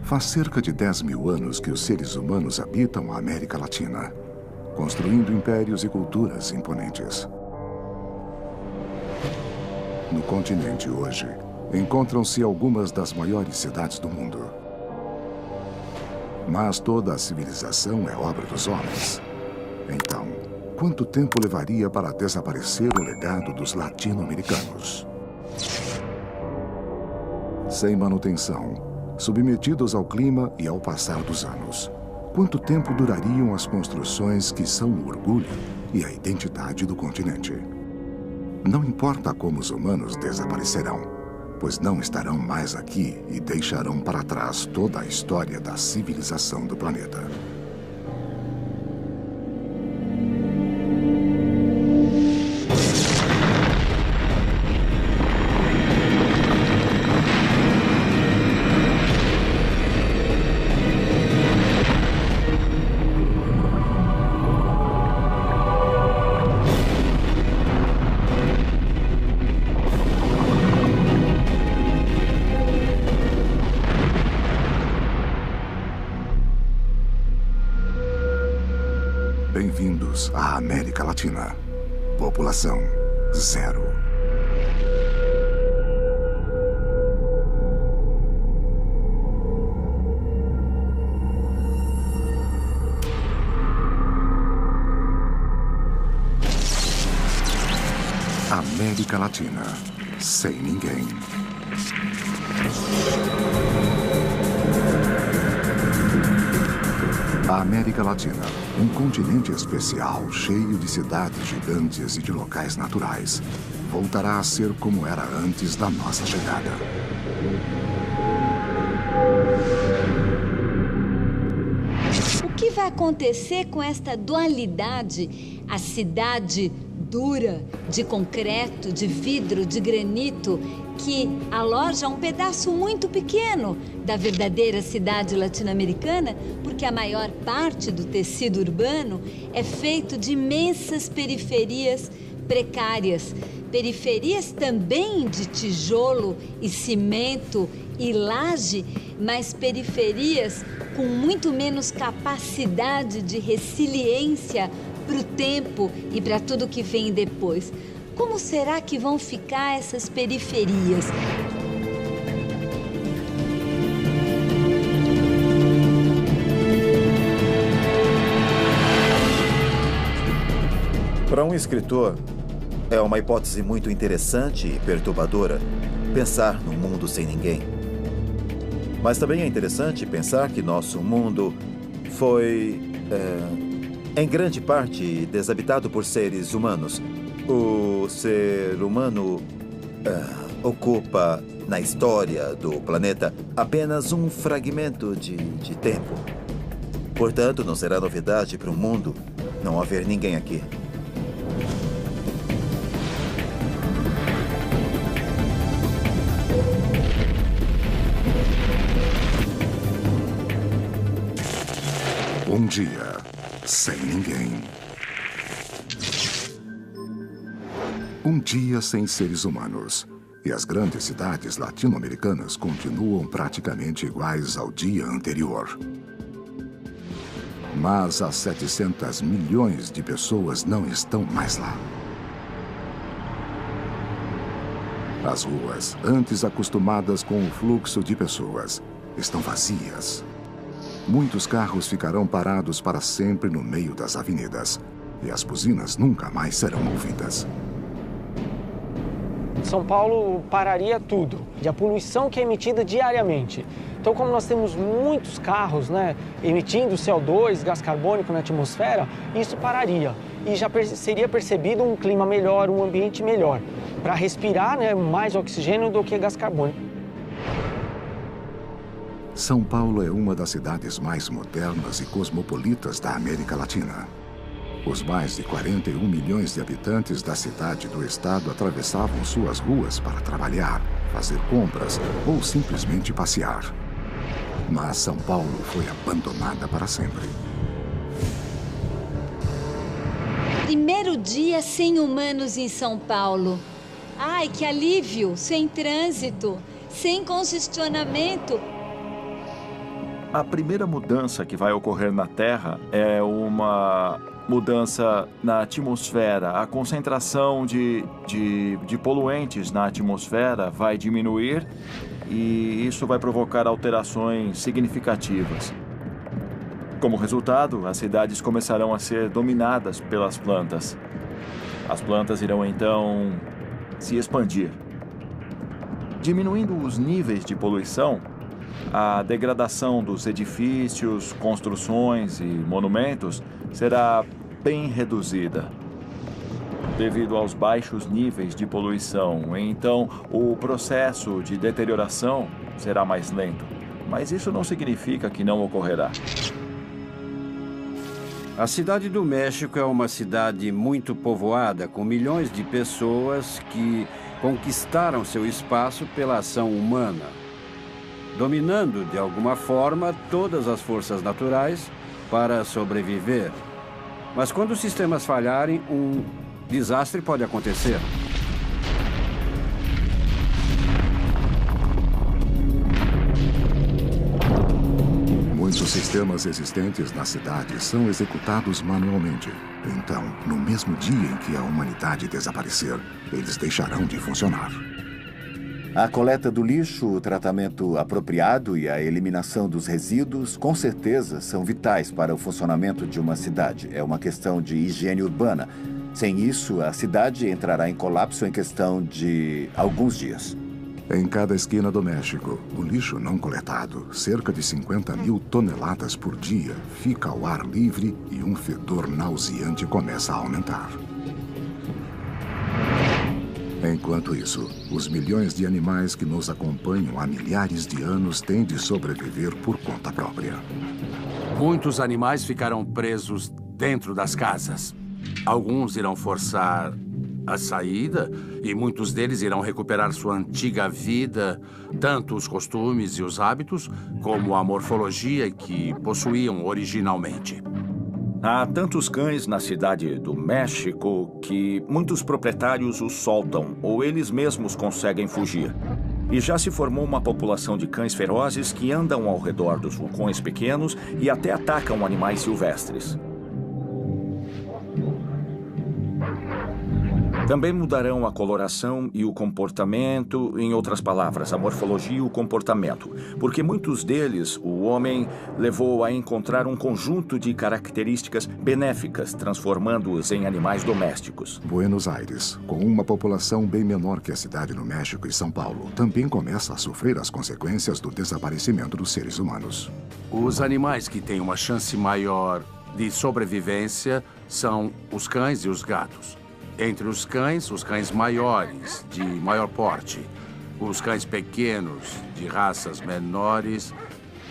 Faz cerca de 10 mil anos que os seres humanos habitam a América Latina, construindo impérios e culturas imponentes. No continente hoje, encontram-se algumas das maiores cidades do mundo. Mas toda a civilização é obra dos homens. Então, quanto tempo levaria para desaparecer o legado dos latino-americanos? Sem manutenção, submetidos ao clima e ao passar dos anos, quanto tempo durariam as construções que são o orgulho e a identidade do continente? Não importa como os humanos desaparecerão, pois não estarão mais aqui e deixarão para trás toda a história da civilização do planeta. Bem-vindos à América Latina. População zero. América Latina, sem ninguém. A América Latina, um continente especial, cheio de cidades gigantes e de locais naturais, voltará a ser como era antes da nossa chegada. O que vai acontecer com esta dualidade? A cidade dura, de concreto, de vidro, de granito, que aloja um pedaço muito pequeno da verdadeira cidade latino-americana, porque a maior parte do tecido urbano é feito de imensas periferias precárias. Periferias também de tijolo e cimento e laje, mas periferias com muito menos capacidade de resiliência para o tempo e para tudo que vem depois. Como será que vão ficar essas periferias? Para um escritor, é uma hipótese muito interessante e perturbadora pensar num mundo sem ninguém. Mas também é interessante pensar que nosso mundo foi, em grande parte, desabitado por seres humanos. O ser humano ocupa, na história do planeta, apenas um fragmento de tempo. Portanto, não será novidade para o mundo não haver ninguém aqui. Um dia, sem ninguém. Um dia sem seres humanos. E as grandes cidades latino-americanas continuam praticamente iguais ao dia anterior. Mas as 700 milhões de pessoas não estão mais lá. As ruas, antes acostumadas com o fluxo de pessoas, estão vazias. Muitos carros ficarão parados para sempre no meio das avenidas. E as buzinas nunca mais serão ouvidas. São Paulo pararia tudo, de a poluição que é emitida diariamente. Então, como nós temos muitos carros, emitindo CO2, gás carbônico na atmosfera, isso pararia. E já seria percebido um clima melhor, um ambiente melhor, para respirar mais oxigênio do que gás carbônico. São Paulo é uma das cidades mais modernas e cosmopolitas da América Latina. Os mais de 41 milhões de habitantes da cidade e do estado atravessavam suas ruas para trabalhar, fazer compras ou simplesmente passear. Mas São Paulo foi abandonada para sempre. Primeiro dia sem humanos em São Paulo. Ai, que alívio! Sem trânsito, sem congestionamento. a primeira mudança que vai ocorrer na Terra é uma mudança na atmosfera. A concentração de poluentes na atmosfera vai diminuir e isso vai provocar alterações significativas. Como resultado, as cidades começarão a ser dominadas pelas plantas. As plantas irão, então, se expandir. Diminuindo os níveis de poluição, a degradação dos edifícios, construções e monumentos será bem reduzida. Devido aos baixos níveis de poluição, então o processo de deterioração será mais lento. Mas isso não significa que não ocorrerá. A cidade do México é uma cidade muito povoada, com milhões de pessoas que conquistaram seu espaço pela ação humana, dominando, de alguma forma, todas as forças naturais para sobreviver. Mas quando os sistemas falharem, um desastre pode acontecer. Muitos sistemas existentes na cidade são executados manualmente. Então, no mesmo dia em que a humanidade desaparecer, eles deixarão de funcionar. A coleta do lixo, o tratamento apropriado e a eliminação dos resíduos, com certeza, são vitais para o funcionamento de uma cidade. É uma questão de higiene urbana. Sem isso, a cidade entrará em colapso em questão de alguns dias. Em cada esquina do México, o lixo não coletado, cerca de 50.000 toneladas por dia, fica ao ar livre e um fedor nauseante começa a aumentar. Enquanto isso, os milhões de animais que nos acompanham há milhares de anos têm de sobreviver por conta própria. Muitos animais ficarão presos dentro das casas. Alguns irão forçar a saída e muitos deles irão recuperar sua antiga vida, tanto os costumes e os hábitos, como a morfologia que possuíam originalmente. Há tantos cães na cidade do México que muitos proprietários os soltam ou eles mesmos conseguem fugir. E já se formou uma população de cães ferozes que andam ao redor dos vulcões pequenos e até atacam animais silvestres. Também mudarão a coloração e o comportamento, em outras palavras, a morfologia e o comportamento, porque muitos deles o homem levou a encontrar um conjunto de características benéficas, transformando-os em animais domésticos. Buenos Aires, com uma população bem menor que a cidade do México e São Paulo, também começa a sofrer as consequências do desaparecimento dos seres humanos. Os animais que têm uma chance maior de sobrevivência são os cães e os gatos. Entre os cães maiores, de maior porte. Os cães pequenos, de raças menores,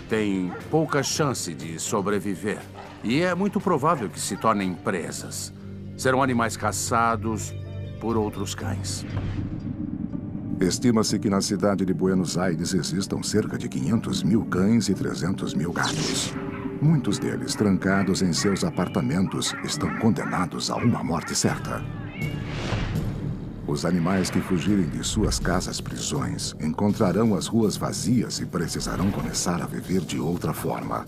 têm pouca chance de sobreviver. E é muito provável que se tornem presas. Serão animais caçados por outros cães. Estima-se que na cidade de Buenos Aires existam cerca de 500.000 cães e 300.000 gatos. Muitos deles, trancados em seus apartamentos, estão condenados a uma morte certa. Os animais que fugirem de suas casas-prisões encontrarão as ruas vazias e precisarão começar a viver de outra forma.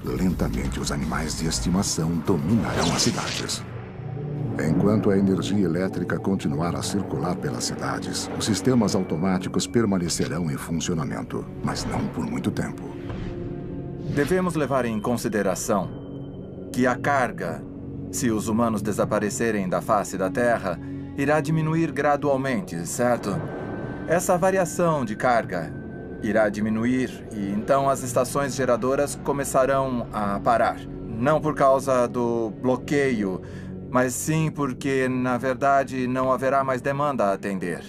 Lentamente, os animais de estimação dominarão as cidades. Enquanto a energia elétrica continuar a circular pelas cidades, os sistemas automáticos permanecerão em funcionamento, mas não por muito tempo. Devemos levar em consideração que a carga, se os humanos desaparecerem da face da Terra, irá diminuir gradualmente, certo? Essa variação de carga irá diminuir e então as estações geradoras começarão a parar. Não por causa do bloqueio, mas sim porque, na verdade, não haverá mais demanda a atender.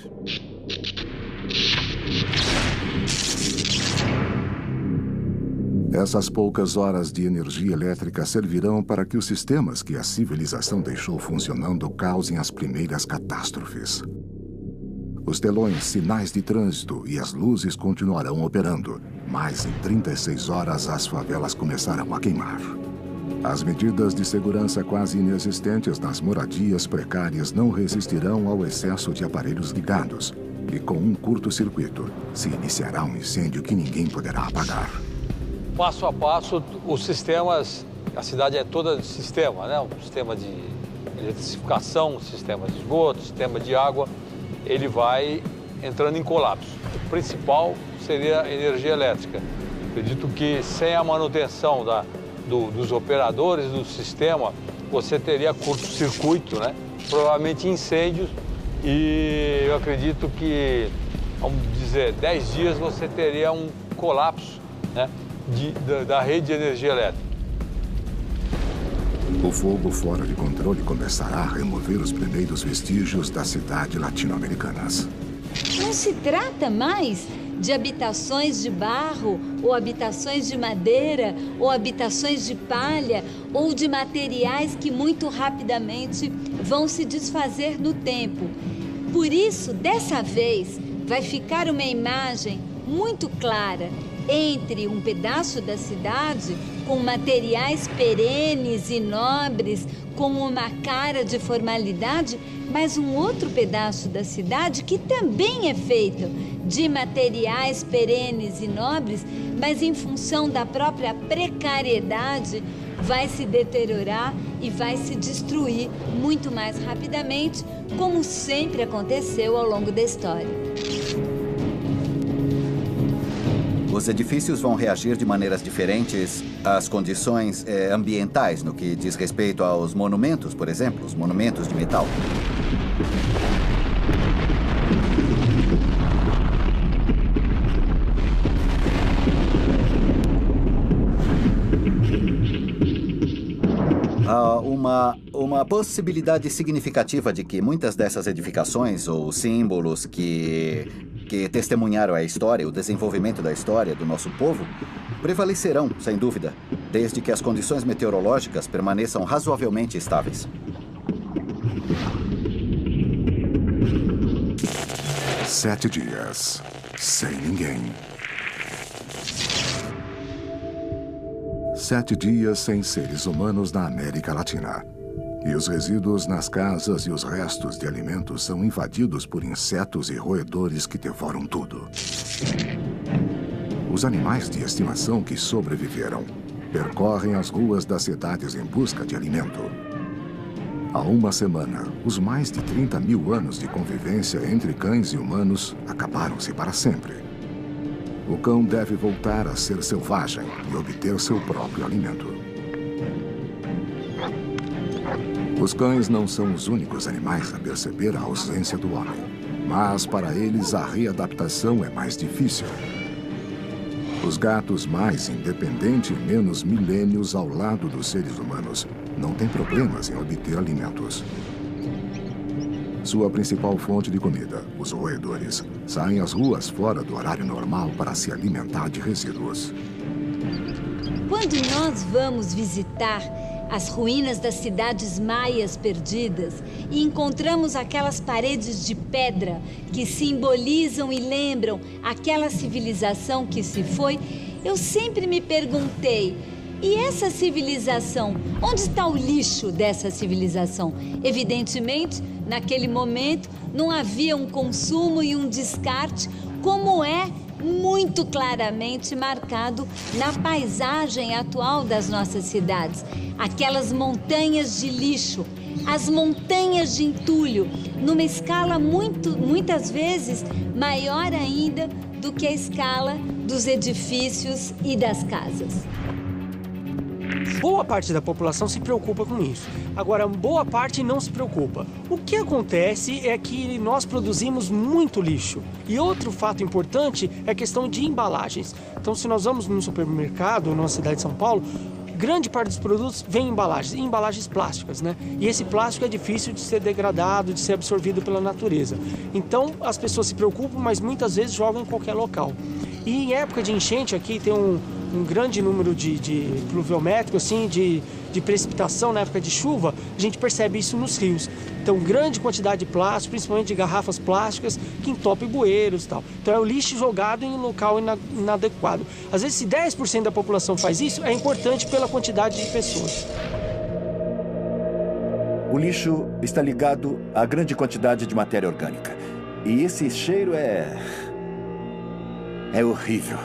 Essas poucas horas de energia elétrica servirão para que os sistemas que a civilização deixou funcionando causem as primeiras catástrofes. Os telões, sinais de trânsito e as luzes continuarão operando, mas em 36 horas as favelas começarão a queimar. As medidas de segurança quase inexistentes nas moradias precárias não resistirão ao excesso de aparelhos ligados, e com um curto-circuito se iniciará um incêndio que ninguém poderá apagar. passo a passo, os sistemas, a cidade é toda de sistema, né? Um sistema de eletrificação, um sistema de esgoto, um sistema de água, ele vai entrando em colapso. O principal seria a energia elétrica. Acredito que sem a manutenção dos operadores do sistema, você teria curto-circuito, né? Provavelmente incêndios, e eu acredito que, vamos dizer, 10 dias você teria um colapso, né, da rede de energia elétrica. O fogo fora de controle começará a remover os primeiros vestígios das cidades latino-americanas. Não se trata mais de habitações de barro, ou habitações de madeira, ou habitações de palha, ou de materiais que muito rapidamente vão se desfazer no tempo. Por isso, dessa vez, vai ficar uma imagem muito clara entre um pedaço da cidade com materiais perenes e nobres, com uma cara de formalidade, mas um outro pedaço da cidade que também é feito de materiais perenes e nobres, mas em função da própria precariedade, vai se deteriorar e vai se destruir muito mais rapidamente, como sempre aconteceu ao longo da história. Os edifícios vão reagir de maneiras diferentes às condições ambientais, no que diz respeito aos monumentos, por exemplo, os monumentos de metal. Há uma possibilidade significativa de que muitas dessas edificações ou símbolos que testemunharam a história, o desenvolvimento da história do nosso povo, prevalecerão, sem dúvida, desde que as condições meteorológicas permaneçam razoavelmente estáveis. Sete dias, sem ninguém. 7 dias sem seres humanos na América Latina. E os resíduos nas casas e os restos de alimentos são invadidos por insetos e roedores que devoram tudo. Os animais de estimação que sobreviveram percorrem as ruas das cidades em busca de alimento. Há uma semana, os mais de 30 mil anos de convivência entre cães e humanos acabaram-se para sempre. O cão deve voltar a ser selvagem e obter seu próprio alimento. Os cães não são os únicos animais a perceber a ausência do homem, mas para eles a readaptação é mais difícil. Os gatos, mais independentes e menos milênios ao lado dos seres humanos, não têm problemas em obter alimentos. Sua principal fonte de comida, os roedores, saem às ruas fora do horário normal para se alimentar de resíduos. Quando nós vamos visitar as ruínas das cidades maias perdidas e encontramos aquelas paredes de pedra que simbolizam e lembram aquela civilização que se foi, eu sempre me perguntei: e essa civilização? Onde está o lixo dessa civilização? Evidentemente, naquele momento, não havia um consumo e um descarte, como é muito claramente marcado na paisagem atual das nossas cidades. Aquelas montanhas de lixo, as montanhas de entulho, numa escala muitas vezes maior ainda do que a escala dos edifícios e das casas. Boa parte da população se preocupa com isso. Agora, boa parte não se preocupa. O que acontece é que nós produzimos muito lixo. E outro fato importante é a questão de embalagens. Então, se nós vamos no supermercado, na cidade de São Paulo, grande parte dos produtos vem em embalagens plásticas, né? E esse plástico é difícil de ser degradado, de ser absorvido pela natureza. Então, as pessoas se preocupam, mas muitas vezes jogam em qualquer local. E em época de enchente, aqui tem um grande número de pluviométrico, assim, de precipitação na época de chuva, a gente percebe isso nos rios. Então, grande quantidade de plástico, principalmente de garrafas plásticas, que entopem bueiros e tal. Então, é o lixo jogado em um local inadequado. Às vezes, se 10% da população faz isso, é importante pela quantidade de pessoas. O lixo está ligado à grande quantidade de matéria orgânica. E esse cheiro é horrível.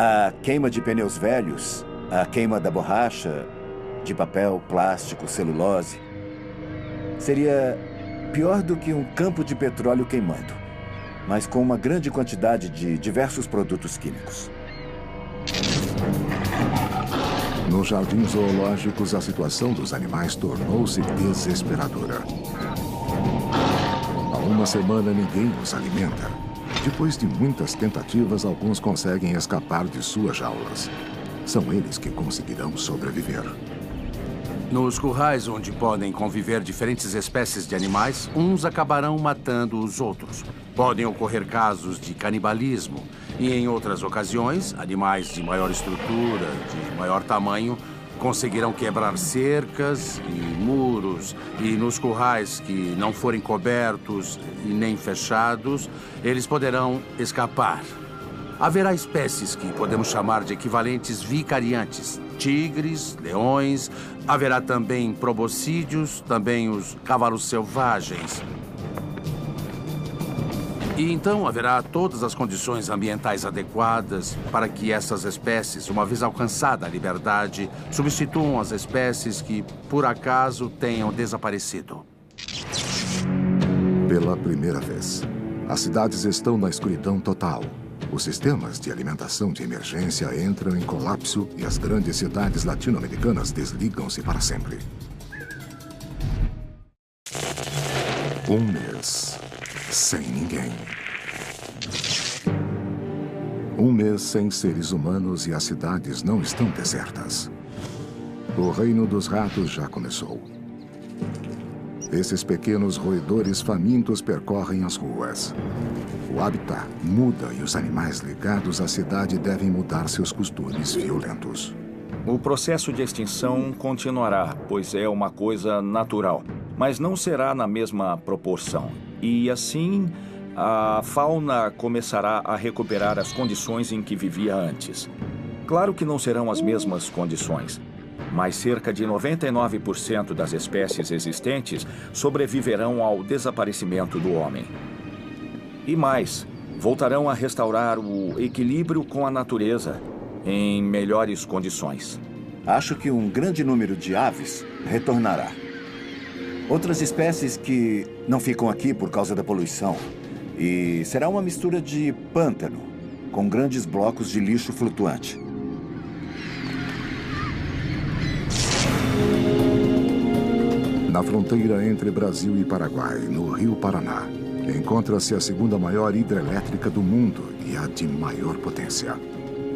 A queima de pneus velhos, a queima da borracha, de papel, plástico, celulose, seria pior do que um campo de petróleo queimando, mas com uma grande quantidade de diversos produtos químicos. Nos jardins zoológicos, a situação dos animais tornou-se desesperadora. Há uma semana, ninguém os alimenta. Depois de muitas tentativas, alguns conseguem escapar de suas jaulas. São eles que conseguirão sobreviver. Nos currais onde podem conviver diferentes espécies de animais, uns acabarão matando os outros. Podem ocorrer casos de canibalismo e, em outras ocasiões, animais de maior estrutura, de maior tamanho, conseguirão quebrar cercas e muros, e nos currais que não forem cobertos e nem fechados, eles poderão escapar. Haverá espécies que podemos chamar de equivalentes vicariantes, tigres, leões, haverá também proboscídeos, também os cavalos selvagens. E então haverá todas as condições ambientais adequadas para que essas espécies, uma vez alcançada a liberdade, substituam as espécies que, por acaso, tenham desaparecido. Pela primeira vez, as cidades estão na escuridão total. Os sistemas de alimentação de emergência entram em colapso e as grandes cidades latino-americanas desligam-se para sempre. Um mês sem ninguém. Um mês sem seres humanos e as cidades não estão desertas. O reino dos ratos já começou. Esses pequenos roedores famintos percorrem as ruas. O habitat muda e os animais ligados à cidade devem mudar seus costumes violentos. O processo de extinção continuará, pois é uma coisa natural, mas não será na mesma proporção. E assim, a fauna começará a recuperar as condições em que vivia antes. Claro que não serão as mesmas condições, mas cerca de 99% das espécies existentes sobreviverão ao desaparecimento do homem. E mais, voltarão a restaurar o equilíbrio com a natureza em melhores condições. Acho que um grande número de aves retornará. Outras espécies que não ficam aqui por causa da poluição. E será uma mistura de pântano com grandes blocos de lixo flutuante. Na fronteira entre Brasil e Paraguai, no Rio Paraná, encontra-se a segunda maior hidrelétrica do mundo e a de maior potência.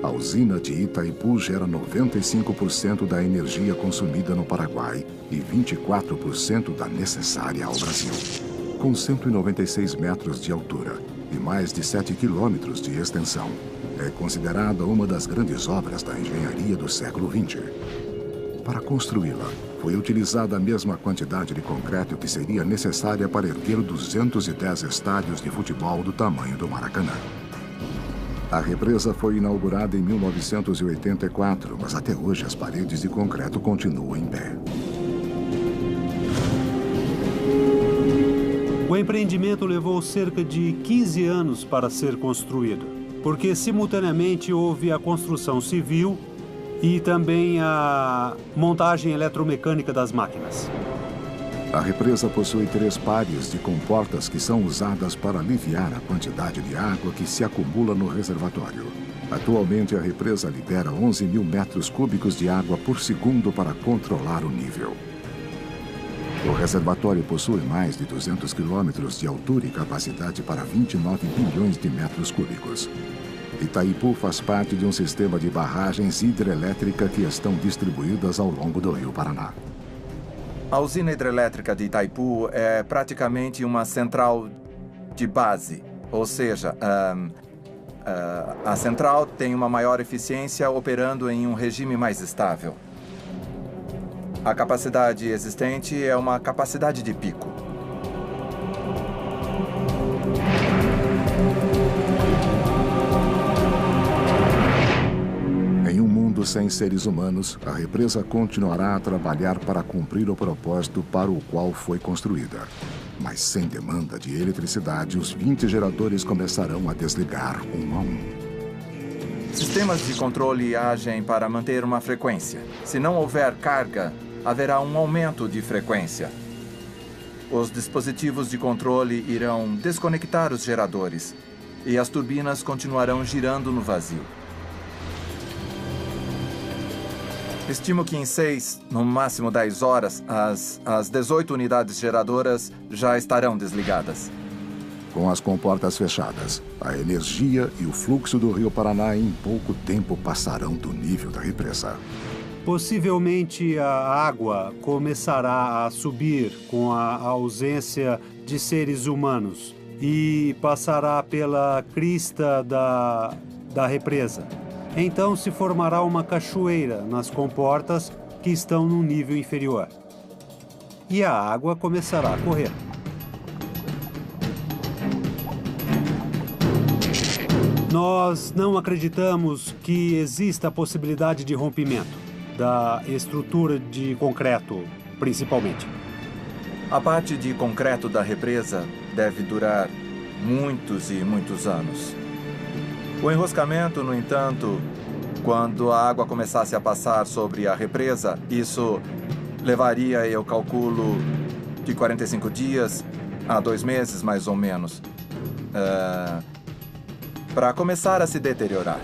A usina de Itaipu gera 95% da energia consumida no Paraguai e 24% da necessária ao Brasil. Com 196 metros de altura e mais de 7 quilômetros de extensão, é considerada uma das grandes obras da engenharia do século XX. Para construí-la, foi utilizada a mesma quantidade de concreto que seria necessária para erguer 210 estádios de futebol do tamanho do Maracanã. A represa foi inaugurada em 1984, mas até hoje as paredes de concreto continuam em pé. O empreendimento levou cerca de 15 anos para ser construído, porque simultaneamente houve a construção civil e também a montagem eletromecânica das máquinas. A represa possui 3 pares de comportas que são usadas para aliviar a quantidade de água que se acumula no reservatório. Atualmente, a represa libera 11 mil metros cúbicos de água por segundo para controlar o nível. O reservatório possui mais de 200 quilômetros de altura e capacidade para 29 bilhões de metros cúbicos. Itaipu faz parte de um sistema de barragens hidrelétricas que estão distribuídas ao longo do Rio Paraná. A usina hidrelétrica de Itaipu é praticamente uma central de base, ou seja, a central tem uma maior eficiência operando em um regime mais estável. A capacidade existente é uma capacidade de pico. Sem seres humanos, a represa continuará a trabalhar para cumprir o propósito para o qual foi construída. Mas sem demanda de eletricidade, os 20 geradores começarão a desligar um a um. Sistemas de controle agem para manter uma frequência. Se não houver carga, haverá um aumento de frequência. Os dispositivos de controle irão desconectar os geradores e as turbinas continuarão girando no vazio. Estimo que em 6, no máximo 10 horas, as 18 unidades geradoras já estarão desligadas. Com as comportas fechadas, a energia e o fluxo do Rio Paraná em pouco tempo passarão do nível da represa. Possivelmente a água começará a subir com a ausência de seres humanos e passará pela crista da represa. Então se formará uma cachoeira nas comportas que estão num nível inferior. E a água começará a correr. Nós não acreditamos que exista a possibilidade de rompimento da estrutura de concreto, principalmente. A parte de concreto da represa deve durar muitos e muitos anos. O enroscamento, no entanto, quando a água começasse a passar sobre a represa, isso levaria, eu calculo, de 45 dias a 2 meses, mais ou menos, para começar a se deteriorar.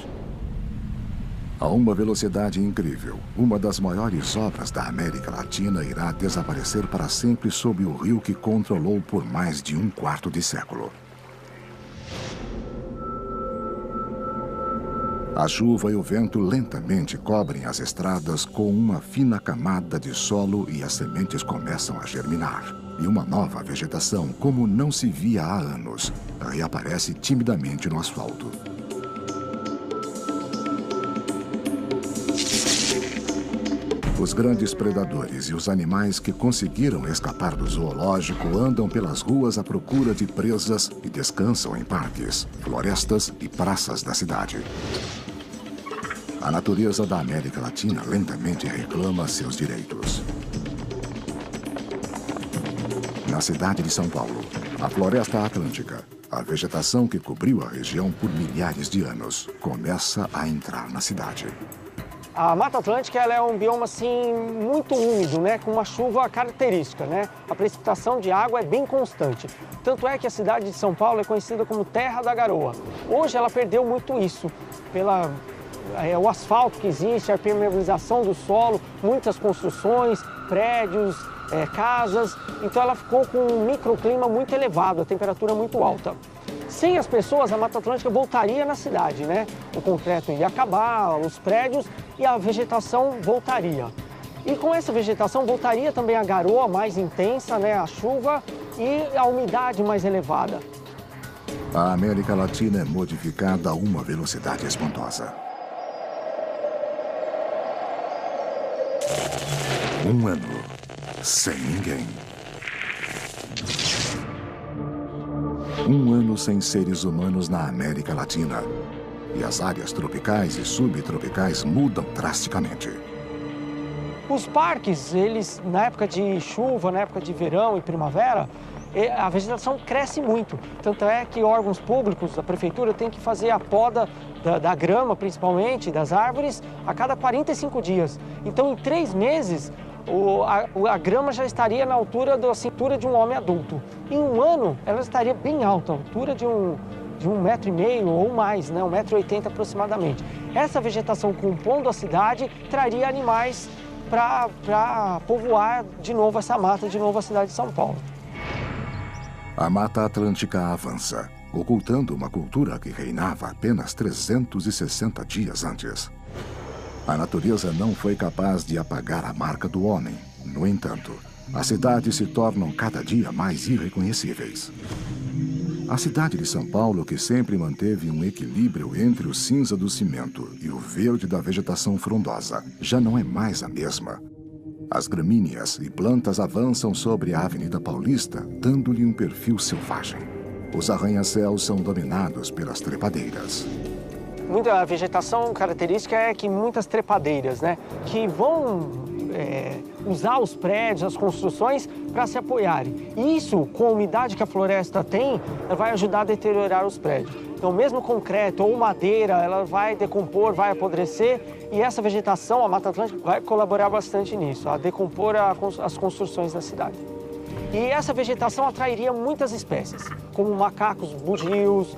A uma velocidade incrível, uma das maiores obras da América Latina irá desaparecer para sempre sob o rio que controlou por mais de 1/4 de século. A chuva e o vento lentamente cobrem as estradas com uma fina camada de solo e as sementes começam a germinar. E uma nova vegetação, como não se via há anos, reaparece timidamente no asfalto. Os grandes predadores e os animais que conseguiram escapar do zoológico andam pelas ruas à procura de presas e descansam em parques, florestas e praças da cidade. A natureza da América Latina lentamente reclama seus direitos. Na cidade de São Paulo, a floresta atlântica, a vegetação que cobriu a região por milhares de anos, começa a entrar na cidade. A Mata Atlântica ela é um bioma assim, muito úmido, né, com uma chuva característica. Né? A precipitação de água é bem constante. Tanto é que a cidade de São Paulo é conhecida como Terra da Garoa. Hoje ela perdeu muito isso, o asfalto que existe, a permeabilização do solo, muitas construções, prédios, casas. Então ela ficou com um microclima muito elevado, a temperatura muito alta. Sem as pessoas, a Mata Atlântica voltaria na cidade, né? O concreto ia acabar, os prédios e a vegetação voltaria. E com essa vegetação voltaria também a garoa mais intensa, né? A chuva e a umidade mais elevada. A América Latina é modificada a uma velocidade espantosa. 1 ano sem ninguém. 1 ano sem seres humanos na América Latina. E as áreas tropicais e subtropicais mudam drasticamente. Os parques, eles, na época de chuva, na época de verão e primavera, a vegetação cresce muito. Tanto é que órgãos públicos, a prefeitura, tem que fazer a poda da grama, principalmente, das árvores, a cada 45 dias. Então, em 3 meses, a grama já estaria na altura da cintura de um homem adulto. Em 1 ano, ela estaria bem alta, a altura de 1,5 metro ou mais, né? 1,80 m aproximadamente. Essa vegetação compondo a cidade traria animais para povoar de novo essa mata, de novo a cidade de São Paulo. A Mata Atlântica avança, ocultando uma cultura que reinava apenas 360 dias antes. A natureza não foi capaz de apagar a marca do homem. No entanto, as cidades se tornam cada dia mais irreconhecíveis. A cidade de São Paulo, que sempre manteve um equilíbrio entre o cinza do cimento e o verde da vegetação frondosa, já não é mais a mesma. As gramíneas e plantas avançam sobre a Avenida Paulista, dando-lhe um perfil selvagem. Os arranha-céus são dominados pelas trepadeiras. A vegetação característica é que muitas trepadeiras, né, que vão usar os prédios, as construções para se apoiarem. E isso, com a umidade que a floresta tem, vai ajudar a deteriorar os prédios. Então, mesmo concreto ou madeira, ela vai decompor, vai apodrecer, e essa vegetação, a Mata Atlântica, vai colaborar bastante nisso, a decompor as construções da cidade. E essa vegetação atrairia muitas espécies, como macacos, bugios,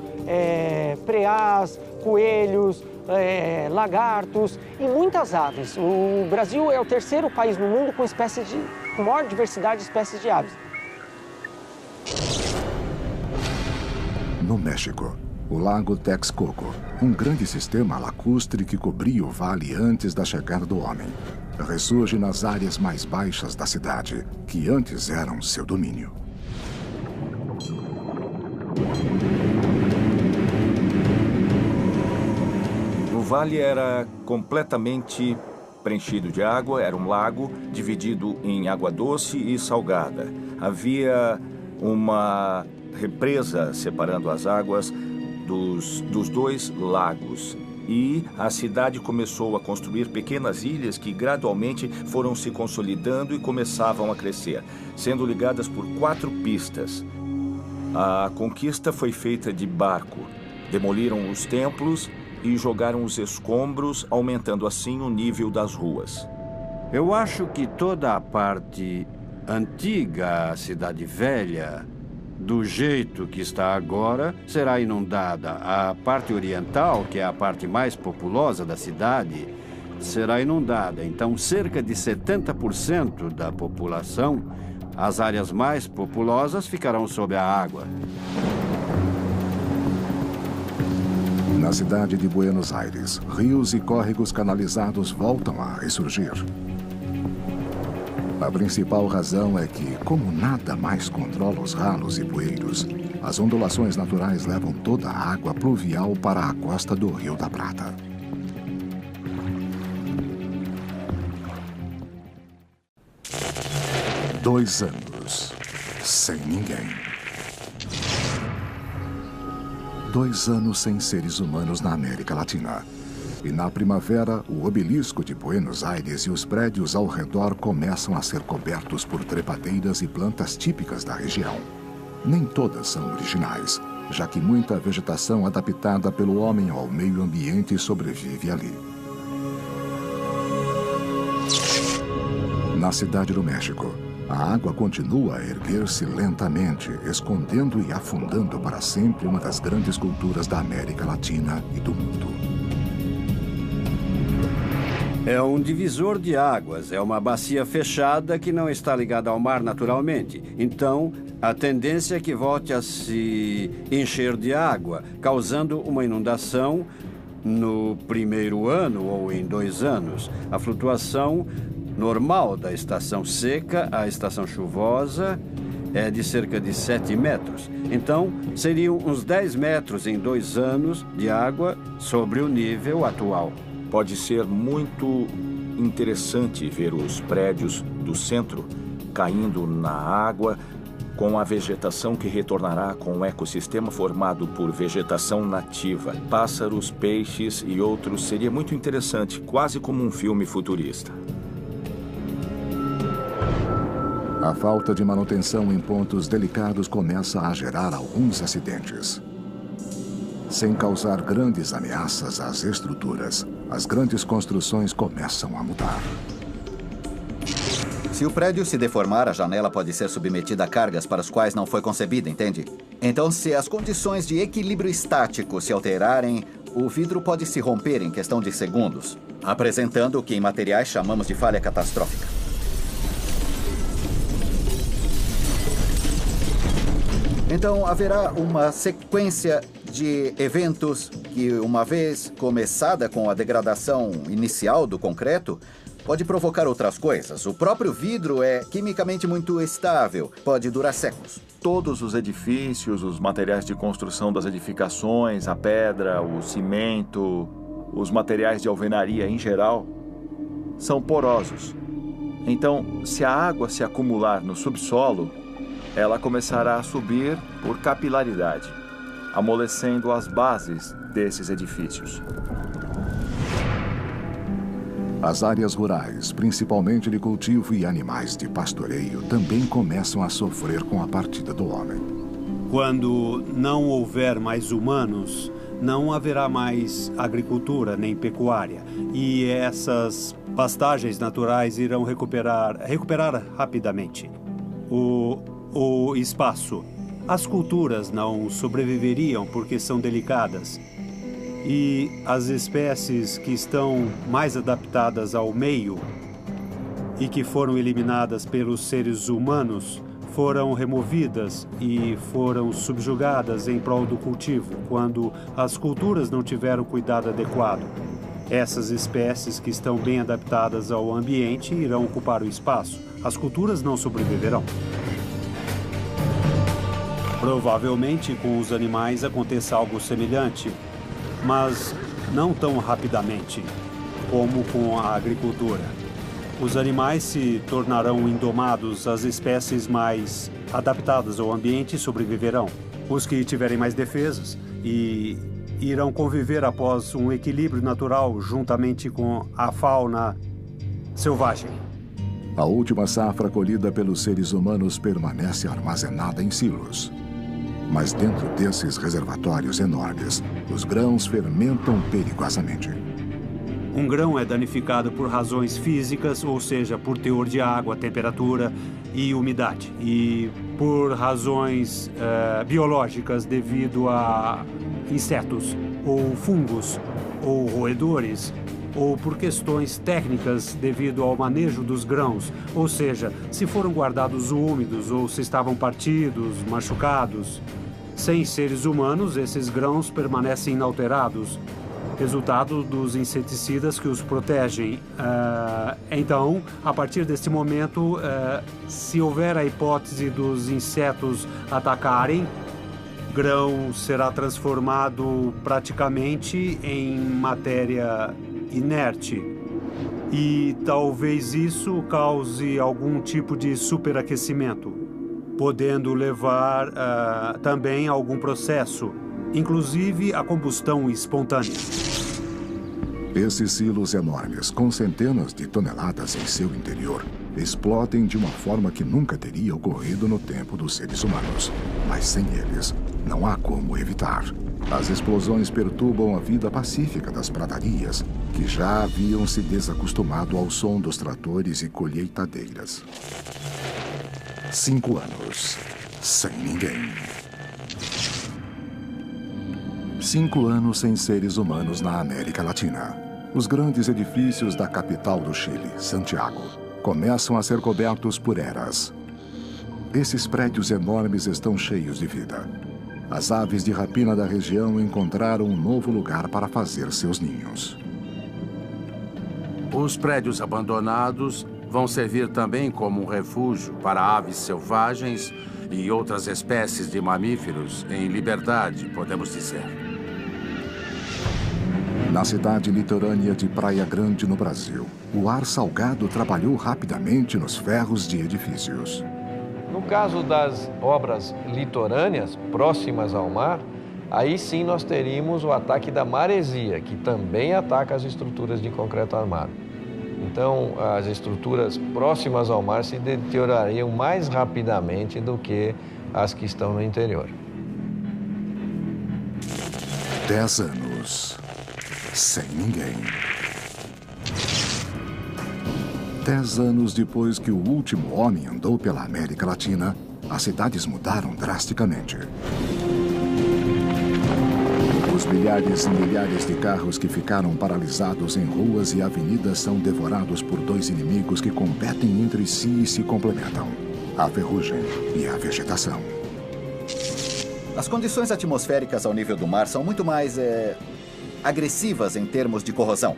preás, coelhos, lagartos e muitas aves. O Brasil é o terceiro país no mundo com maior diversidade de espécies de aves. No México, o Lago Texcoco, um grande sistema lacustre que cobria o vale antes da chegada do homem, ressurge nas áreas mais baixas da cidade, que antes eram seu domínio. O vale era completamente preenchido de água, era um lago dividido em água doce e salgada. Havia uma represa separando as águas dos dois lagos. E a cidade começou a construir pequenas ilhas que gradualmente foram se consolidando e começavam a crescer, sendo ligadas por 4 pistas. A conquista foi feita de barco. Demoliram os templos e jogaram os escombros, aumentando assim o nível das ruas. Eu acho que toda a parte antiga, Cidade Velha, do jeito que está agora, será inundada. A parte oriental, que é a parte mais populosa da cidade, será inundada. Então, cerca de 70% da população, as áreas mais populosas ficarão sob a água. Na cidade de Buenos Aires, rios e córregos canalizados voltam a ressurgir. A principal razão é que, como nada mais controla os ralos e poeiros, as ondulações naturais levam toda a água pluvial para a costa do Rio da Prata. Dois anos sem ninguém. 2 anos sem seres humanos na América Latina. E na primavera, o obelisco de Buenos Aires e os prédios ao redor começam a ser cobertos por trepadeiras e plantas típicas da região. Nem todas são originais, já que muita vegetação adaptada pelo homem ao meio ambiente sobrevive ali. Na cidade do México, a água continua a erguer-se lentamente, escondendo e afundando para sempre uma das grandes culturas da América Latina e do mundo. É um divisor de águas, é uma bacia fechada que não está ligada ao mar naturalmente. Então, a tendência é que volte a se encher de água, causando uma inundação no primeiro ano ou em 2 anos. A flutuação normal da estação seca à estação chuvosa é de cerca de 7 metros. Então, seriam uns 10 metros em 2 anos de água sobre o nível atual. Pode ser muito interessante ver os prédios do centro caindo na água, com a vegetação que retornará com um ecossistema formado por vegetação nativa, pássaros, peixes e outros. Seria muito interessante, quase como um filme futurista. A falta de manutenção em pontos delicados começa a gerar alguns acidentes. Sem causar grandes ameaças às estruturas, as grandes construções começam a mudar. Se o prédio se deformar, a janela pode ser submetida a cargas para as quais não foi concebida, entende? Então, se as condições de equilíbrio estático se alterarem, o vidro pode se romper em questão de segundos, apresentando o que em materiais chamamos de falha catastrófica. Então, haverá uma sequência de eventos que, uma vez começada com a degradação inicial do concreto, pode provocar outras coisas. O próprio vidro é quimicamente muito estável, pode durar séculos. Todos os edifícios, os materiais de construção das edificações, a pedra, o cimento, os materiais de alvenaria em geral, são porosos. Então, se a água se acumular no subsolo, ela começará a subir por capilaridade, amolecendo as bases desses edifícios. As áreas rurais, principalmente de cultivo e animais de pastoreio, também começam a sofrer com a partida do homem. Quando não houver mais humanos, não haverá mais agricultura nem pecuária. E essas pastagens naturais irão recuperar rapidamente o espaço. As culturas não sobreviveriam porque são delicadas. E as espécies que estão mais adaptadas ao meio e que foram eliminadas pelos seres humanos foram removidas e foram subjugadas em prol do cultivo, quando as culturas não tiveram cuidado adequado. Essas espécies que estão bem adaptadas ao ambiente irão ocupar o espaço. As culturas não sobreviverão. Provavelmente com os animais aconteça algo semelhante, mas não tão rapidamente como com a agricultura. Os animais se tornarão indomados, as espécies mais adaptadas ao ambiente sobreviverão. Os que tiverem mais defesas e irão conviver após um equilíbrio natural juntamente com a fauna selvagem. A última safra colhida pelos seres humanos permanece armazenada em silos. Mas dentro desses reservatórios enormes, os grãos fermentam perigosamente. Um grão é danificado por razões físicas, ou seja, por teor de água, temperatura e umidade. E por razões biológicas devido a insetos, ou fungos, ou roedores, ou por questões técnicas devido ao manejo dos grãos, ou seja, se foram guardados úmidos ou se estavam partidos, machucados. Sem seres humanos, esses grãos permanecem inalterados, resultado dos inseticidas que os protegem. Então, a partir desse momento, se houver a hipótese dos insetos atacarem, grão será transformado praticamente em matéria inerte. E talvez isso cause algum tipo de superaquecimento, podendo levar também a algum processo, inclusive a combustão espontânea. Esses silos enormes, com centenas de toneladas em seu interior, explodem de uma forma que nunca teria ocorrido no tempo dos seres humanos. Mas sem eles, não há como evitar. As explosões perturbam a vida pacífica das pradarias, que já haviam se desacostumado ao som dos tratores e colheitadeiras. 5 anos, sem ninguém. 5 anos sem seres humanos na América Latina. Os grandes edifícios da capital do Chile, Santiago, começam a ser cobertos por eras. Esses prédios enormes estão cheios de vida. As aves de rapina da região encontraram um novo lugar para fazer seus ninhos. Os prédios abandonados vão servir também como um refúgio para aves selvagens e outras espécies de mamíferos em liberdade, podemos dizer. Na cidade litorânea de Praia Grande, no Brasil, o ar salgado trabalhou rapidamente nos ferros de edifícios. No caso das obras litorâneas, próximas ao mar, aí sim nós teríamos o ataque da maresia, que também ataca as estruturas de concreto armado. Então, as estruturas próximas ao mar se deteriorariam mais rapidamente do que as que estão no interior. 10 anos sem ninguém. 10 anos depois que o último homem andou pela América Latina, as cidades mudaram drasticamente. Os milhares e milhares de carros que ficaram paralisados em ruas e avenidas são devorados por 2 inimigos que competem entre si e se complementam: a ferrugem e a vegetação. As condições atmosféricas ao nível do mar são muito mais agressivas em termos de corrosão.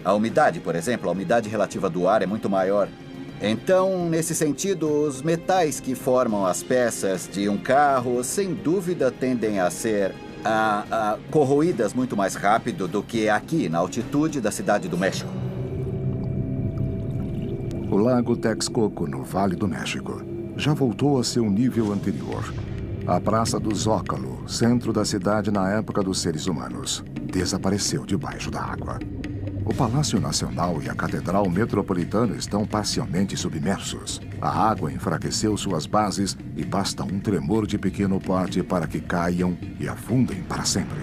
A umidade, por exemplo, a umidade relativa do ar é muito maior. Então, nesse sentido, os metais que formam as peças de um carro, sem dúvida, tendem a ser corroídas muito mais rápido do que aqui, na altitude da Cidade do México. O lago Texcoco, no Vale do México, já voltou a seu nível anterior. A Praça do Zócalo, centro da cidade na época dos seres humanos, desapareceu debaixo da água. O Palácio Nacional e a Catedral Metropolitana estão parcialmente submersos. A água enfraqueceu suas bases e basta um tremor de pequeno porte para que caiam e afundem para sempre.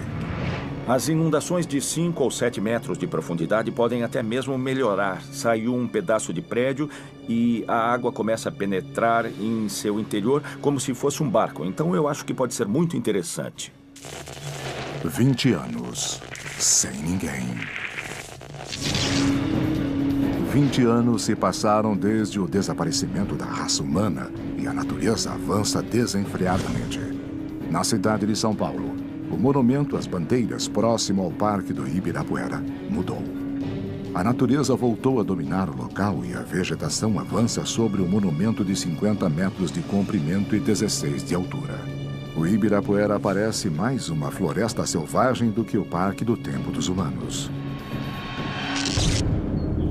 As inundações de 5 ou 7 metros de profundidade podem até mesmo melhorar. Saiu um pedaço de prédio e a água começa a penetrar em seu interior como se fosse um barco. Então eu acho que pode ser muito interessante. 20 anos sem ninguém. 20 anos se passaram desde o desaparecimento da raça humana e a natureza avança desenfreadamente. Na cidade de São Paulo, o monumento às bandeiras próximo ao Parque do Ibirapuera mudou. A natureza voltou a dominar o local e a vegetação avança sobre o monumento de 50 metros de comprimento e 16 de altura. O Ibirapuera parece mais uma floresta selvagem do que o Parque do Tempo dos Humanos.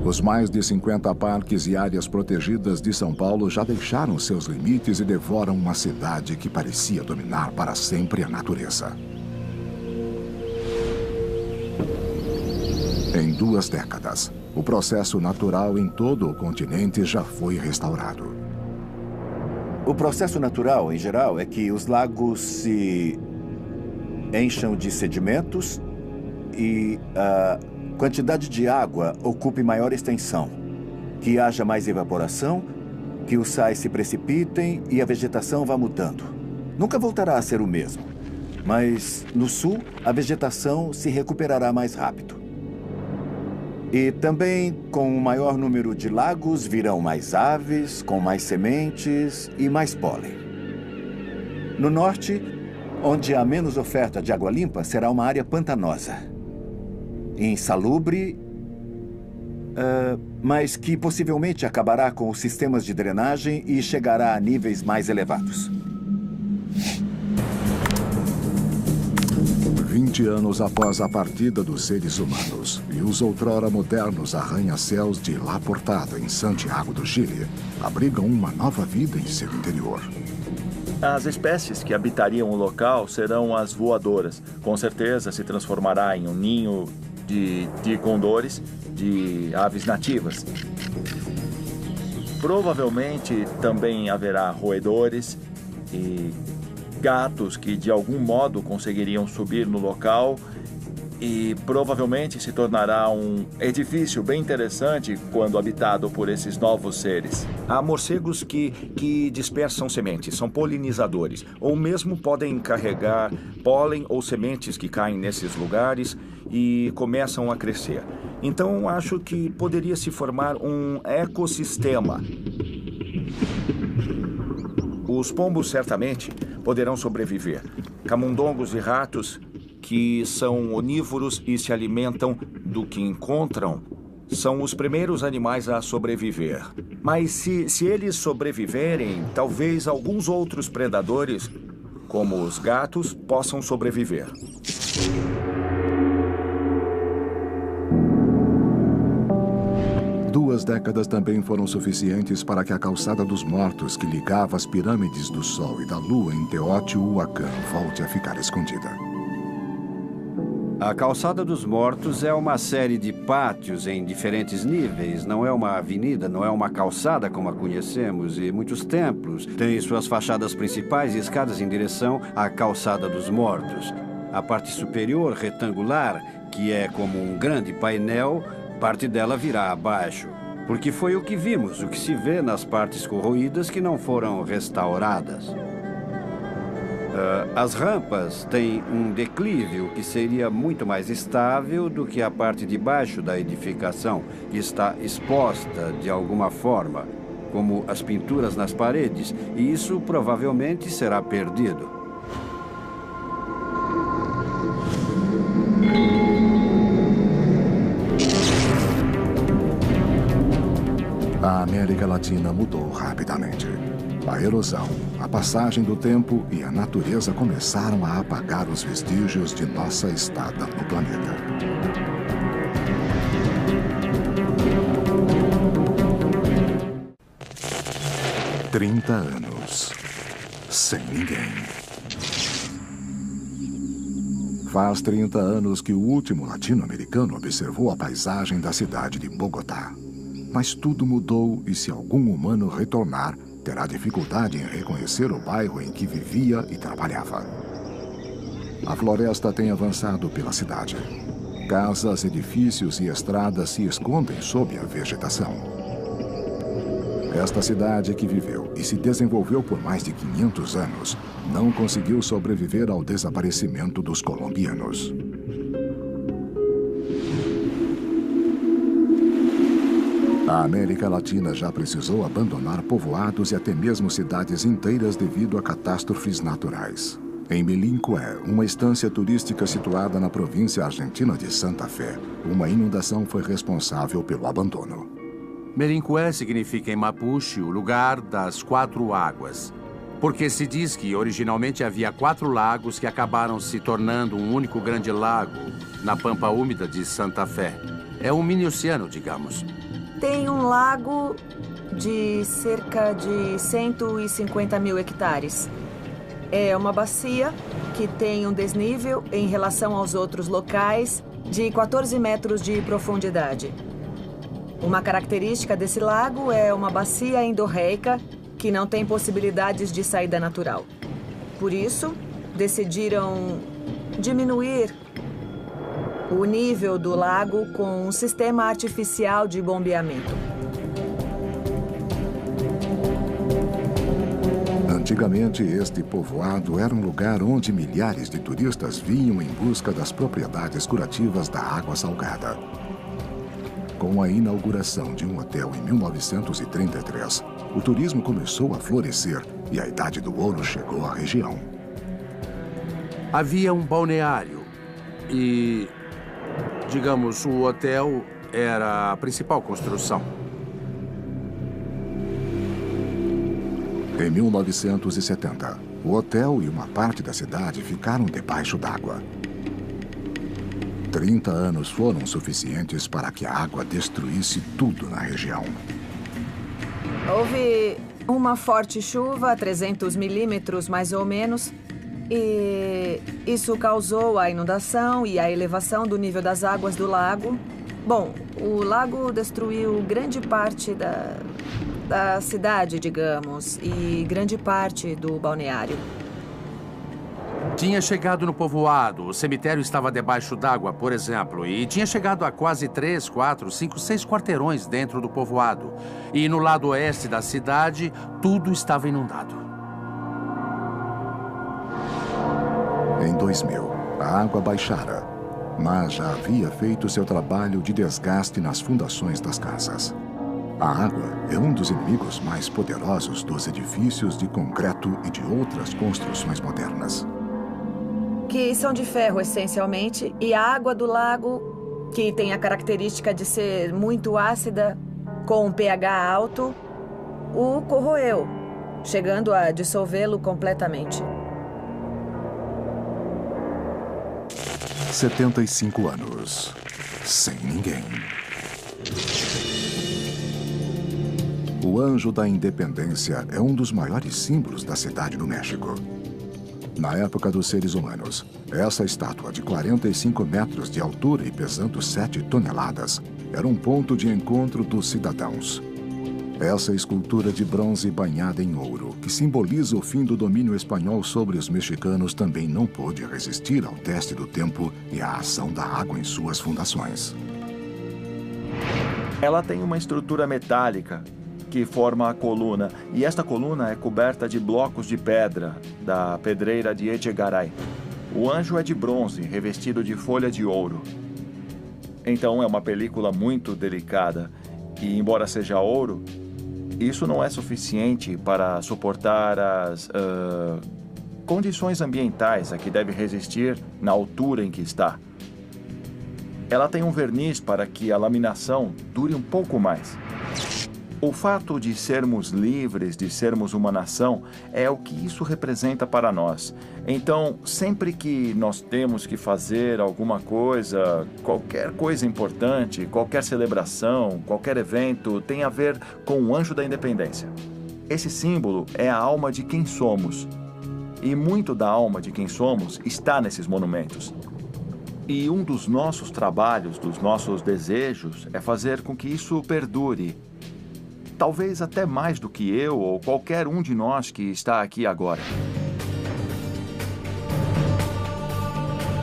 Os mais de 50 parques e áreas protegidas de São Paulo já deixaram seus limites e devoram uma cidade que parecia dominar para sempre a natureza. Em 2 décadas, o processo natural em todo o continente já foi restaurado. O processo natural, em geral, é que os lagos se encham de sedimentos e a quantidade de água ocupe maior extensão, que haja mais evaporação, que os sais se precipitem e a vegetação vá mudando. Nunca voltará a ser o mesmo, mas no sul a vegetação se recuperará mais rápido. E também, com um maior número de lagos, virão mais aves, com mais sementes e mais pólen. No norte, onde há menos oferta de água limpa, será uma área pantanosa, insalubre, mas que possivelmente acabará com os sistemas de drenagem e chegará a níveis mais elevados. 20 anos após a partida dos seres humanos e os outrora modernos arranha-céus de La Portada, em Santiago do Chile, abrigam uma nova vida em seu interior. As espécies que habitariam o local serão as voadoras. Com certeza se transformará em um ninho de condores, de aves nativas. Provavelmente também haverá roedores e gatos que de algum modo conseguiriam subir no local e provavelmente se tornará um edifício bem interessante quando habitado por esses novos seres. Há morcegos que dispersam sementes, são polinizadores, ou mesmo podem carregar pólen ou sementes que caem nesses lugares e começam a crescer. Então, acho que poderia se formar um ecossistema. Os pombos certamente poderão sobreviver. Camundongos e ratos, que são onívoros e se alimentam do que encontram, são os primeiros animais a sobreviver. Mas se eles sobreviverem, talvez alguns outros predadores, como os gatos, possam sobreviver. Duas décadas também foram suficientes para que a Calçada dos Mortos, que ligava as pirâmides do Sol e da Lua em Teotihuacan, volte a ficar escondida. A Calçada dos Mortos é uma série de pátios em diferentes níveis. Não é uma avenida, não é uma calçada como a conhecemos. E muitos templos têm suas fachadas principais e escadas em direção à Calçada dos Mortos. A parte superior, retangular, que é como um grande painel, parte dela virá abaixo. Porque foi o que vimos, o que se vê nas partes corroídas que não foram restauradas. As rampas têm um declive, o que seria muito mais estável do que a parte de baixo da edificação, que está exposta de alguma forma, como as pinturas nas paredes, e isso provavelmente será perdido. A América Latina mudou rapidamente. A erosão, a passagem do tempo e a natureza começaram a apagar os vestígios de nossa estada no planeta. "30 anos sem ninguém." Faz 30 anos que o último latino-americano observou a paisagem da cidade de Bogotá. Mas tudo mudou e se algum humano retornar, terá dificuldade em reconhecer o bairro em que vivia e trabalhava. A floresta tem avançado pela cidade. Casas, edifícios e estradas se escondem sob a vegetação. Esta cidade que viveu e se desenvolveu por mais de 500 anos não conseguiu sobreviver ao desaparecimento dos colombianos. A América Latina já precisou abandonar povoados e até mesmo cidades inteiras devido a catástrofes naturais. Em Melincué, uma estância turística situada na província argentina de Santa Fé, uma inundação foi responsável pelo abandono. Melincué significa em Mapuche o lugar das 4 águas, porque se diz que originalmente havia 4 lagos que acabaram se tornando um único grande lago na pampa úmida de Santa Fé. É um mini-oceano, digamos. Tem um lago de cerca de 150 mil hectares. É uma bacia que tem um desnível em relação aos outros locais de 14 metros de profundidade. Uma característica desse lago é uma bacia endorreica que não tem possibilidades de saída natural. Por isso, decidiram diminuir o nível do lago com um sistema artificial de bombeamento. Antigamente, este povoado era um lugar onde milhares de turistas vinham em busca das propriedades curativas da água salgada. Com a inauguração de um hotel em 1933, o turismo começou a florescer e a Idade do Ouro chegou à região. Havia um balneário e, digamos, o hotel era a principal construção. Em 1970, o hotel e uma parte da cidade ficaram debaixo d'água. 30 anos foram suficientes para que a água destruísse tudo na região. Houve uma forte chuva, 300 milímetros mais ou menos, e isso causou a inundação e a elevação do nível das águas do lago. Bom, o lago destruiu grande parte da cidade, digamos, e grande parte do balneário. Tinha chegado no povoado, o cemitério estava debaixo d'água, por exemplo, e tinha chegado a quase 3, 4, 5, 6 quarteirões dentro do povoado. E no lado oeste da cidade, tudo estava inundado. Em 2000, a água baixara, mas já havia feito seu trabalho de desgaste nas fundações das casas. A água é um dos inimigos mais poderosos dos edifícios de concreto e de outras construções modernas. Que são de ferro, essencialmente, e a água do lago, que tem a característica de ser muito ácida, com um pH alto, o corroeu, chegando a dissolvê-lo completamente. 75 anos, sem ninguém. O Anjo da Independência é um dos maiores símbolos da cidade do México. Na época dos seres humanos, essa estátua de 45 metros de altura e pesando 7 toneladas era um ponto de encontro dos cidadãos. Essa escultura de bronze banhada em ouro, que simboliza o fim do domínio espanhol sobre os mexicanos, também não pôde resistir ao teste do tempo e à ação da água em suas fundações. Ela tem uma estrutura metálica que forma a coluna, e esta coluna é coberta de blocos de pedra da pedreira de Echegaray. O anjo é de bronze, revestido de folha de ouro. Então é uma película muito delicada, e embora seja ouro, isso não é suficiente para suportar as condições ambientais a que deve resistir na altura em que está. Ela tem um verniz para que a laminação dure um pouco mais. O fato de sermos livres, de sermos uma nação, é o que isso representa para nós. Então, sempre que nós temos que fazer alguma coisa, qualquer coisa importante, qualquer celebração, qualquer evento, tem a ver com o Anjo da Independência. Esse símbolo é a alma de quem somos. E muito da alma de quem somos está nesses monumentos. E um dos nossos trabalhos, dos nossos desejos, é fazer com que isso perdure. Talvez até mais do que eu ou qualquer um de nós que está aqui agora.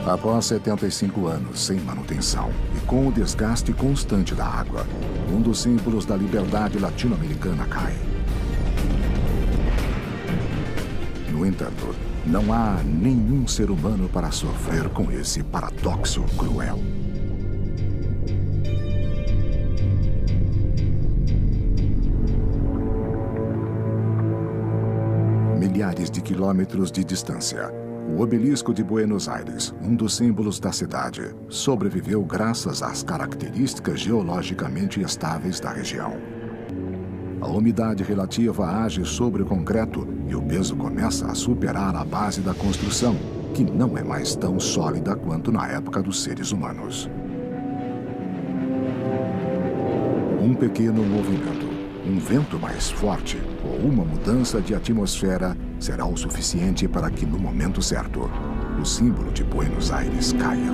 Após 75 anos sem manutenção e com o desgaste constante da água, um dos símbolos da liberdade latino-americana cai. No entanto, não há nenhum ser humano para sofrer com esse paradoxo cruel. Milhares de quilômetros de distância, o obelisco de Buenos Aires, um dos símbolos da cidade, sobreviveu graças às características geologicamente estáveis da região. A umidade relativa age sobre o concreto e o peso começa a superar a base da construção, que não é mais tão sólida quanto na época dos seres humanos. Um pequeno movimento, um vento mais forte ou uma mudança de atmosfera será o suficiente para que, no momento certo, o símbolo de Buenos Aires caia.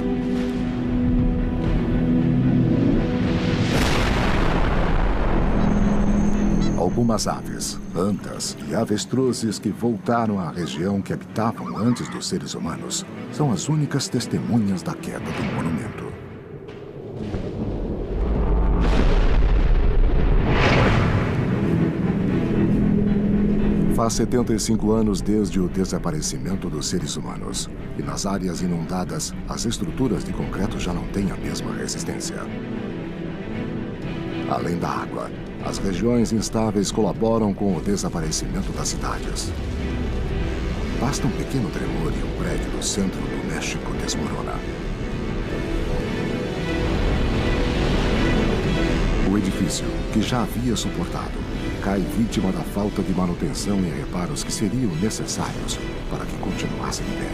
Algumas aves, antas e avestruzes que voltaram à região que habitavam antes dos seres humanos são as únicas testemunhas da queda do monumento. Faz 75 anos desde o desaparecimento dos seres humanos, e nas áreas inundadas, as estruturas de concreto já não têm a mesma resistência. Além da água, as regiões instáveis colaboram com o desaparecimento das cidades. Basta um pequeno tremor e o prédio do centro do México desmorona. O edifício, que já havia suportado, cai vítima da falta de manutenção e reparos que seriam necessários para que continuasse em pé.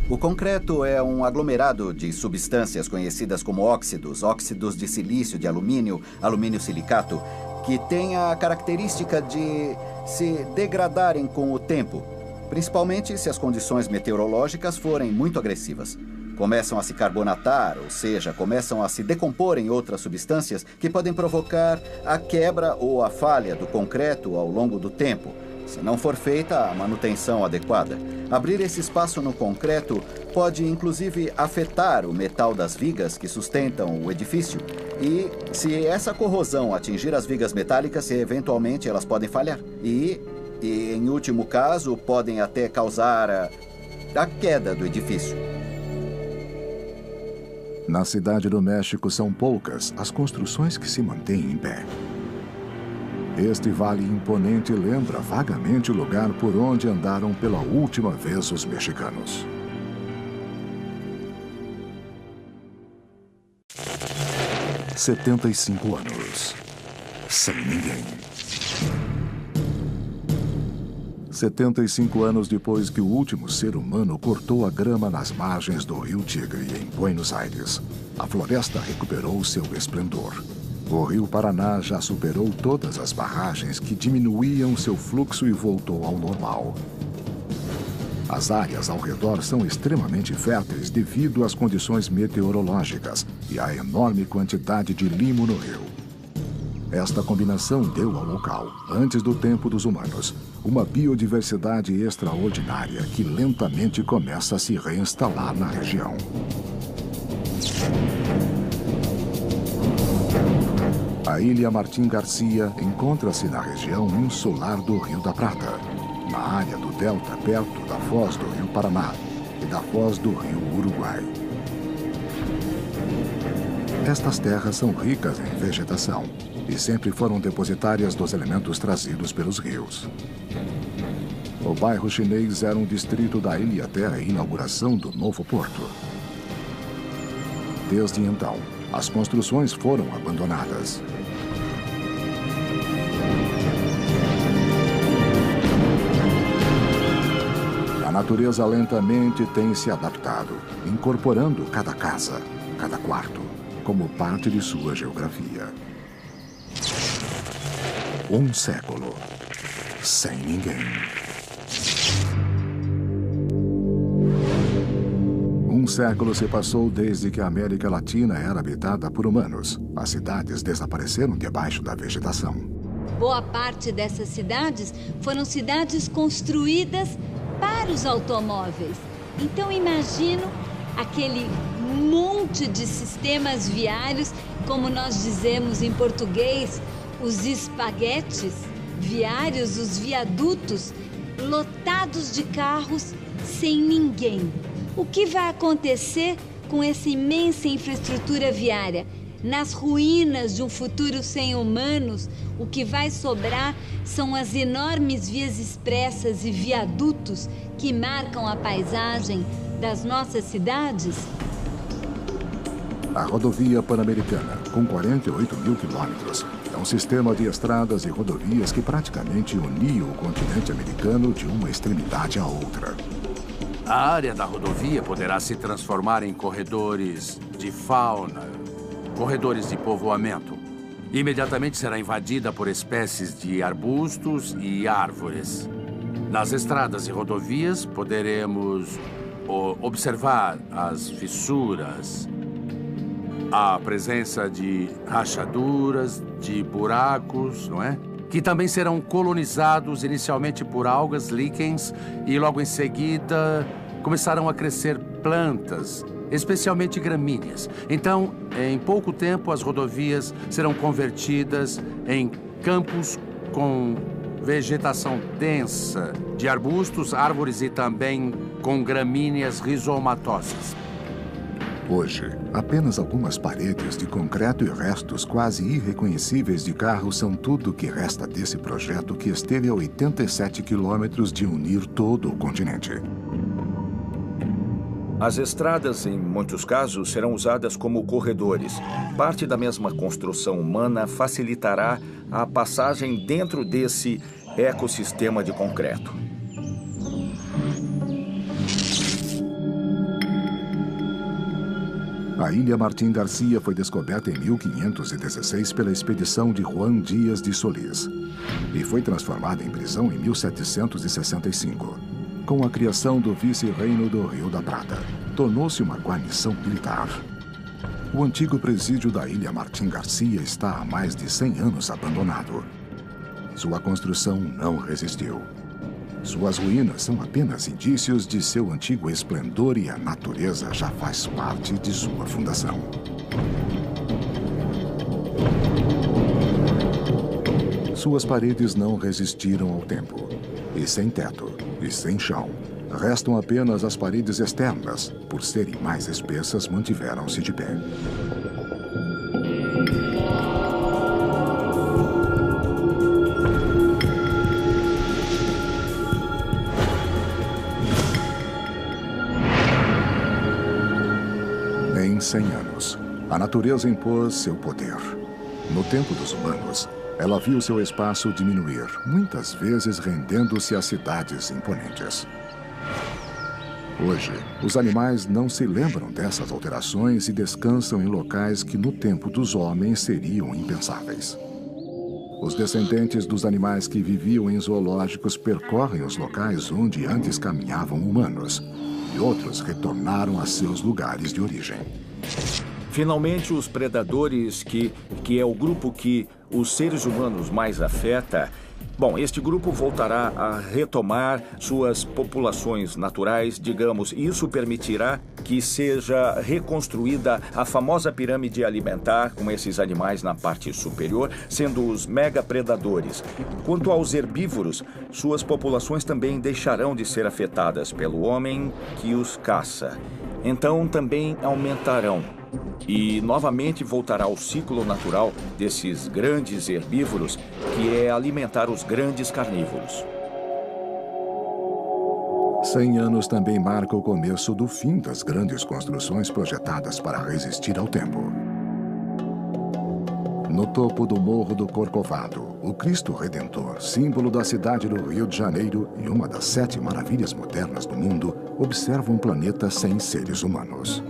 O concreto é um aglomerado de substâncias conhecidas como óxidos, óxidos de silício, de alumínio, alumínio silicato, que têm a característica de se degradarem com o tempo, principalmente se as condições meteorológicas forem muito agressivas. Começam a se carbonatar, ou seja, começam a se decompor em outras substâncias que podem provocar a quebra ou a falha do concreto ao longo do tempo, se não for feita a manutenção adequada. Abrir esse espaço no concreto pode, inclusive, afetar o metal das vigas que sustentam o edifício. E, se essa corrosão atingir as vigas metálicas, eventualmente elas podem falhar. E em último caso, podem até causar a queda do edifício. Na cidade do México são poucas as construções que se mantêm em pé. Este vale imponente lembra vagamente o lugar por onde andaram pela última vez os mexicanos. – 75 anos. Sem ninguém. 75 anos depois que o último ser humano cortou a grama nas margens do Rio Tigre, em Buenos Aires, a floresta recuperou seu esplendor. O Rio Paraná já superou todas as barragens que diminuíam seu fluxo e voltou ao normal. As áreas ao redor são extremamente férteis devido às condições meteorológicas e à enorme quantidade de limo no rio. Esta combinação deu ao local, antes do tempo dos humanos, uma biodiversidade extraordinária que lentamente começa a se reinstalar na região. A Ilha Martim Garcia encontra-se na região insular do Rio da Prata, na área do delta perto da foz do Rio Paraná e da foz do Rio Uruguai. Estas terras são ricas em vegetação e sempre foram depositárias dos elementos trazidos pelos rios. O bairro chinês era um distrito da ilha até a inauguração do novo porto. Desde então, as construções foram abandonadas. A natureza lentamente tem se adaptado, incorporando cada casa, cada quarto, como parte de sua geografia. Um século sem ninguém. Um século se passou desde que a América Latina era habitada por humanos. As cidades desapareceram debaixo da vegetação. Boa parte dessas cidades foram cidades construídas para os automóveis. Então imagino aquele monte de sistemas viários, como nós dizemos em português, os espaguetes viários, os viadutos, lotados de carros sem ninguém. O que vai acontecer com essa imensa infraestrutura viária? Nas ruínas de um futuro sem humanos, o que vai sobrar são as enormes vias expressas e viadutos que marcam a paisagem das nossas cidades? A rodovia Pan-Americana, com 48 mil quilômetros, é um sistema de estradas e rodovias que praticamente unia o continente americano de uma extremidade à outra. A área da rodovia poderá se transformar em corredores de fauna, corredores de povoamento. Imediatamente será invadida por espécies de arbustos e árvores. Nas estradas e rodovias poderemos observar as fissuras, a presença de rachaduras, de buracos, não é? Que também serão colonizados inicialmente por algas, líquens, e logo em seguida começarão a crescer plantas, especialmente gramíneas. Então, em pouco tempo, as rodovias serão convertidas em campos com vegetação densa de arbustos, árvores e também com gramíneas rizomatosas. Hoje, apenas algumas paredes de concreto e restos quase irreconhecíveis de carros são tudo o que resta desse projeto que esteve a 87 quilômetros de unir todo o continente. As estradas, em muitos casos, serão usadas como corredores. Parte da mesma construção humana facilitará a passagem dentro desse ecossistema de concreto. A Ilha Martín García foi descoberta em 1516 pela expedição de Juan Díaz de Solís e foi transformada em prisão em 1765. Com a criação do vice-reino do Rio da Prata, tornou-se uma guarnição militar. O antigo presídio da Ilha Martín García está há mais de 100 anos abandonado. Sua construção não resistiu. Suas ruínas são apenas indícios de seu antigo esplendor e a natureza já faz parte de sua fundação. Suas paredes não resistiram ao tempo. E sem teto, e sem chão, restam apenas as paredes externas, por serem mais espessas, mantiveram-se de pé. Em 100 anos, a natureza impôs seu poder. No tempo dos humanos, ela viu seu espaço diminuir, muitas vezes rendendo-se a cidades imponentes. Hoje, os animais não se lembram dessas alterações e descansam em locais que no tempo dos homens seriam impensáveis. Os descendentes dos animais que viviam em zoológicos percorrem os locais onde antes caminhavam humanos, e outros retornaram a seus lugares de origem. Finalmente, os predadores, que é o grupo que os seres humanos mais afeta, bom, este grupo voltará a retomar suas populações naturais, digamos, e isso permitirá que seja reconstruída a famosa pirâmide alimentar, com esses animais na parte superior, sendo os megapredadores. Quanto aos herbívoros, suas populações também deixarão de ser afetadas pelo homem que os caça. Então, também aumentarão. E, novamente, voltará ao ciclo natural desses grandes herbívoros, que é alimentar os grandes carnívoros. 100 anos também marca o começo do fim das grandes construções projetadas para resistir ao tempo. No topo do Morro do Corcovado, o Cristo Redentor, símbolo da cidade do Rio de Janeiro e uma das 7 maravilhas modernas do mundo, observa um planeta sem seres humanos.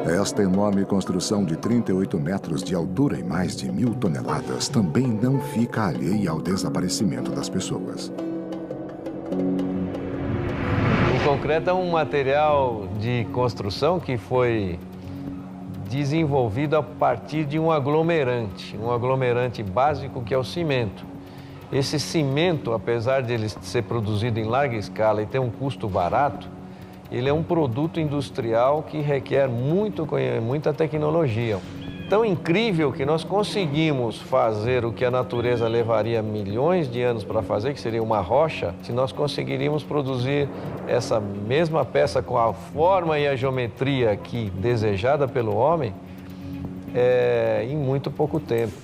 Esta enorme construção de 38 metros de altura e mais de 1000 toneladas também não fica alheia ao desaparecimento das pessoas. Então, concreto é um material de construção que foi desenvolvido a partir de um aglomerante básico que é o cimento. Esse cimento, apesar de ele ser produzido em larga escala e ter um custo barato, ele é um produto industrial que requer muita tecnologia. Tão incrível que nós conseguimos fazer o que a natureza levaria milhões de anos para fazer, que seria uma rocha, se nós conseguiríamos produzir essa mesma peça com a forma e a geometria que desejada pelo homem em muito pouco tempo.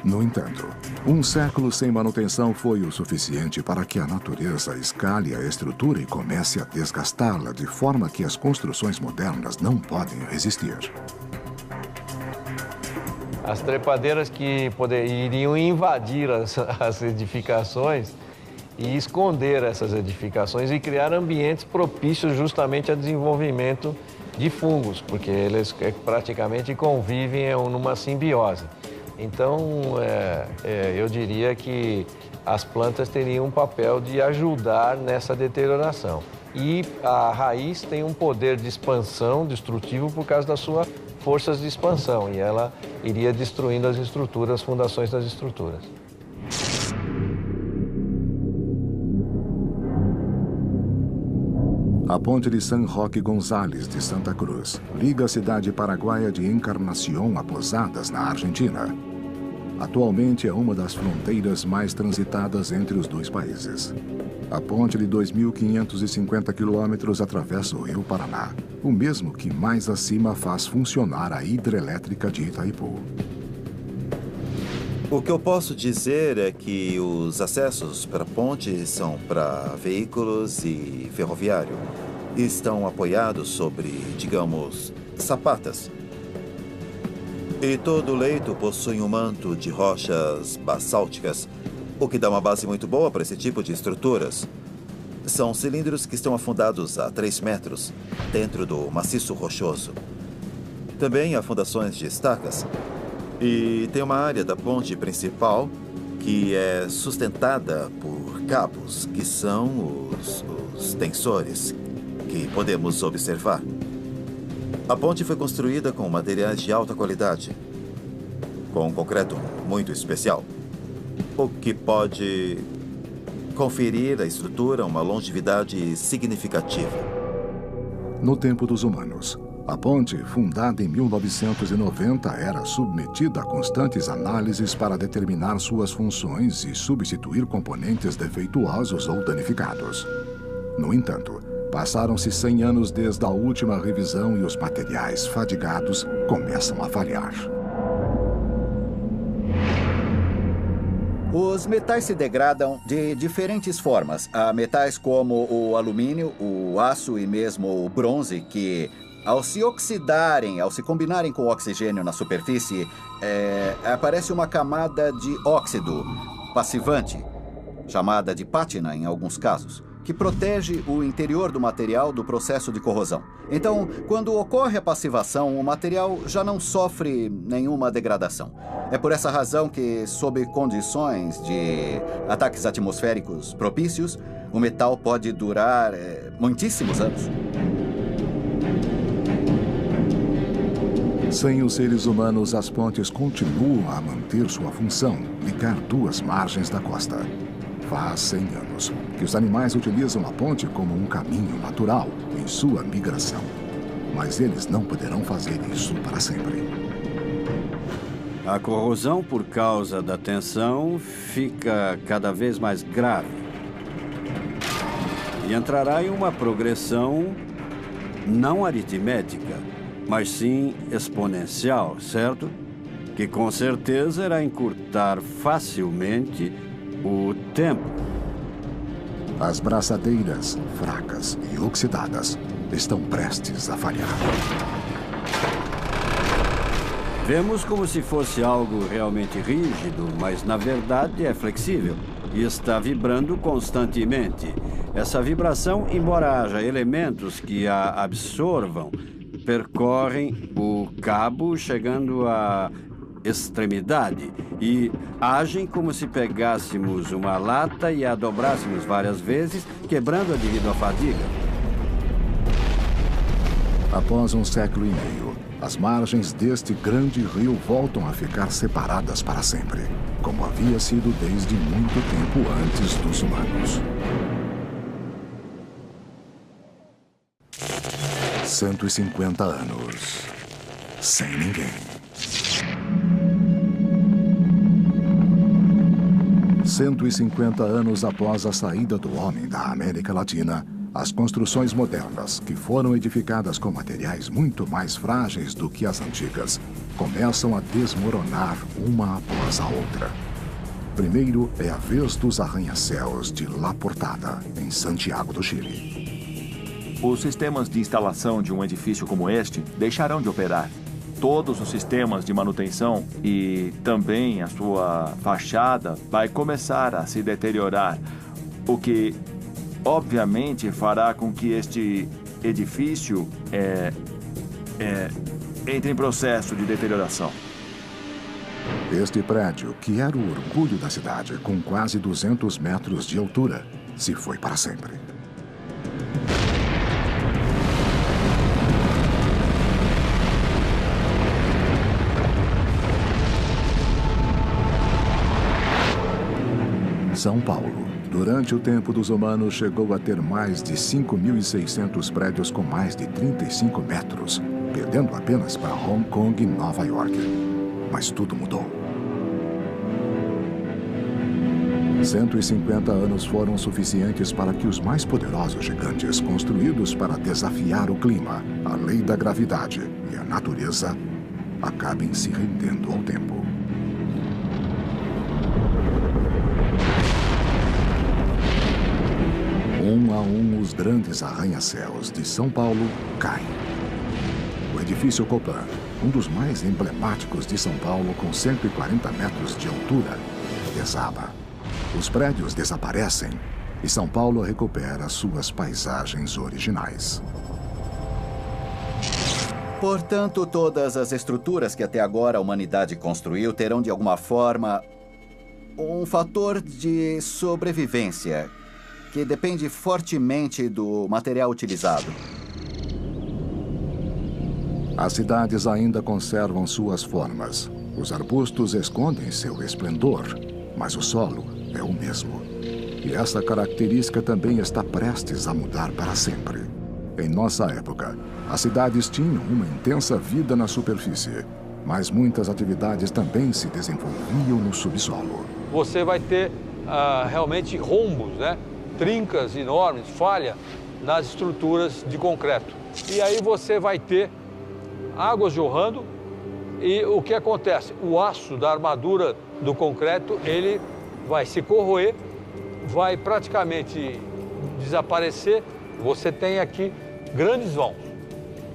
No entanto, um século sem manutenção foi o suficiente para que a natureza escale a estrutura e comece a desgastá-la de forma que as construções modernas não podem resistir. As trepadeiras que iriam invadir as edificações e esconder essas edificações e criar ambientes propícios justamente ao desenvolvimento de fungos, porque eles praticamente convivem numa simbiose. Então, eu diria que as plantas teriam um papel de ajudar nessa deterioração. E a raiz tem um poder de expansão destrutivo por causa das suas forças de expansão, e ela iria destruindo as estruturas, as fundações das estruturas. A ponte de San Roque González de Santa Cruz liga a cidade paraguaia de Encarnación a Posadas, na Argentina. Atualmente é uma das fronteiras mais transitadas entre os dois países. A ponte de 2.550 quilômetros atravessa o Rio Paraná, o mesmo que mais acima faz funcionar a hidrelétrica de Itaipu. O que eu posso dizer é que os acessos para a ponte são para veículos e ferroviário. E estão apoiados sobre, digamos, sapatas. E todo o leito possui um manto de rochas basálticas, o que dá uma base muito boa para esse tipo de estruturas. São cilindros que estão afundados a 3 metros, dentro do maciço rochoso. Também há fundações de estacas. E tem uma área da ponte principal que é sustentada por cabos, que são os tensores que podemos observar. A ponte foi construída com materiais de alta qualidade, com concreto muito especial, o que pode conferir à estrutura uma longevidade significativa. No tempo dos humanos, a ponte, fundada em 1990, era submetida a constantes análises para determinar suas funções e substituir componentes defeituosos ou danificados. No entanto, passaram-se 100 anos desde a última revisão e os materiais fadigados começam a falhar. Os metais se degradam de diferentes formas. Há metais como o alumínio, o aço e mesmo o bronze que, ao se oxidarem, ao se combinarem com o oxigênio na superfície, aparece uma camada de óxido passivante, chamada de pátina em alguns casos, que protege o interior do material do processo de corrosão. Então, quando ocorre a passivação, o material já não sofre nenhuma degradação. É por essa razão que, sob condições de ataques atmosféricos propícios, o metal pode durar muitíssimos anos. Sem os seres humanos, as pontes continuam a manter sua função, ligar duas margens da costa. Faz 100 anos que os animais utilizam a ponte como um caminho natural em sua migração. Mas eles não poderão fazer isso para sempre. A corrosão por causa da tensão fica cada vez mais grave. E entrará em uma progressão não aritmética, mas sim exponencial, certo? Que com certeza irá encurtar facilmente o tempo. As braçadeiras, fracas e oxidadas, estão prestes a falhar. Vemos como se fosse algo realmente rígido, mas na verdade é flexível e está vibrando constantemente. Essa vibração, embora haja elementos que a absorvam, percorrem o cabo chegando a extremidade e agem como se pegássemos uma lata e a dobrássemos várias vezes, quebrando-a devido à fadiga. Após um século e meio, as margens deste grande rio voltam a ficar separadas para sempre, como havia sido desde muito tempo antes dos humanos. 150 anos. Sem ninguém. 150 anos após a saída do homem da América Latina, as construções modernas, que foram edificadas com materiais muito mais frágeis do que as antigas, começam a desmoronar uma após a outra. Primeiro é a vez dos arranha-céus de La Portada, em Santiago do Chile. Os sistemas de instalação de um edifício como este deixarão de operar. Todos os sistemas de manutenção e também a sua fachada vai começar a se deteriorar, o que obviamente fará com que este edifício entre em processo de deterioração. Este prédio, que era o orgulho da cidade, com quase 200 metros de altura, se foi para sempre. São Paulo, durante o tempo dos humanos, chegou a ter mais de 5.600 prédios com mais de 35 metros, perdendo apenas para Hong Kong e Nova York. Mas tudo mudou. 150 anos foram suficientes para que os mais poderosos gigantes construídos para desafiar o clima, a lei da gravidade e a natureza acabem se rendendo ao tempo. Um a um, os grandes arranha-céus de São Paulo caem. O edifício Copan, um dos mais emblemáticos de São Paulo, com 140 metros de altura, desaba. Os prédios desaparecem e São Paulo recupera suas paisagens originais. Portanto, todas as estruturas que até agora a humanidade construiu terão, de alguma forma, um fator de sobrevivência que depende fortemente do material utilizado. As cidades ainda conservam suas formas. Os arbustos escondem seu esplendor, mas o solo é o mesmo. E essa característica também está prestes a mudar para sempre. Em nossa época, as cidades tinham uma intensa vida na superfície, mas muitas atividades também se desenvolviam no subsolo. Você vai ter realmente rombos, né? Trincas enormes, falha nas estruturas de concreto. E aí você vai ter águas jorrando e o que acontece? O aço da armadura do concreto, ele vai se corroer, vai praticamente desaparecer. Você tem aqui grandes vãos.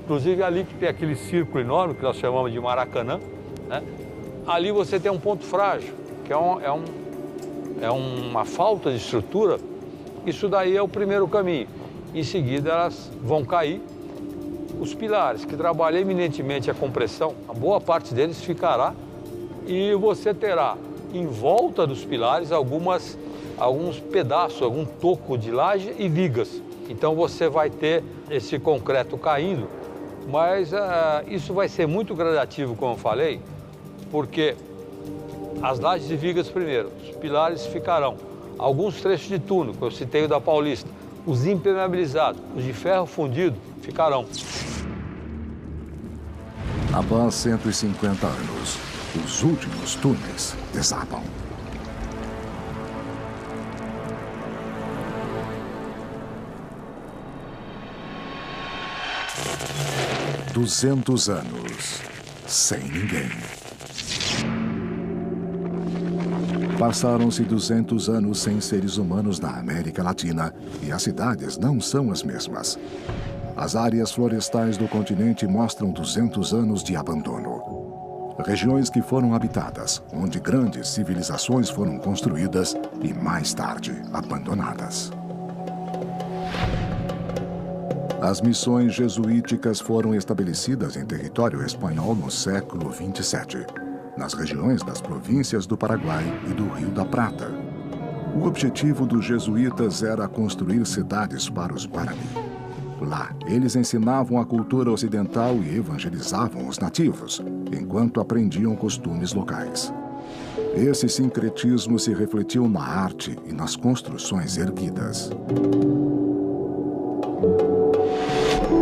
Inclusive ali que tem aquele círculo enorme que nós chamamos de Maracanã, né? Ali você tem um ponto frágil, que é uma falta de estrutura. Isso daí é o primeiro caminho. Em seguida, elas vão cair. Os pilares, que trabalham eminentemente a compressão, a boa parte deles ficará. E você terá, em volta dos pilares, alguns pedaços, algum toco de laje e vigas. Então, você vai ter esse concreto caindo. Mas isso vai ser muito gradativo, como eu falei, porque as lajes e vigas primeiro, os pilares ficarão. Alguns trechos de túnel, que eu citei o da Paulista, os impermeabilizados, os de ferro fundido, ficarão. Após 150 anos, os últimos túneis desabam. "200 anos sem ninguém." Passaram-se 200 anos sem seres humanos na América Latina e as cidades não são as mesmas. As áreas florestais do continente mostram 200 anos de abandono. Regiões que foram habitadas, onde grandes civilizações foram construídas e, mais tarde, abandonadas. As missões jesuíticas foram estabelecidas em território espanhol no século 27. nas regiões das províncias do Paraguai e do Rio da Prata. O objetivo dos jesuítas era construir cidades para os Guarani. Lá, eles ensinavam a cultura ocidental e evangelizavam os nativos, enquanto aprendiam costumes locais. Esse sincretismo se refletiu na arte e nas construções erguidas.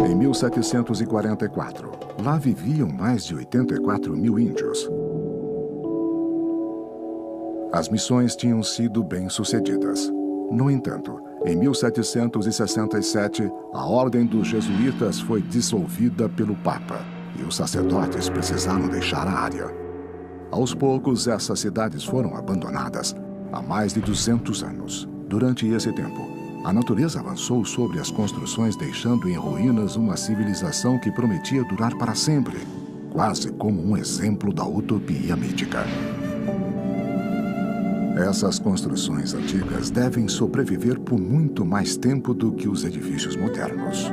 Em 1744, lá viviam mais de 84 mil índios. As missões tinham sido bem-sucedidas. No entanto, em 1767, a Ordem dos Jesuítas foi dissolvida pelo Papa e os sacerdotes precisaram deixar a área. Aos poucos, essas cidades foram abandonadas há mais de 200 anos. Durante esse tempo, a natureza avançou sobre as construções, deixando em ruínas uma civilização que prometia durar para sempre, quase como um exemplo da utopia mítica. Essas construções antigas devem sobreviver por muito mais tempo do que os edifícios modernos.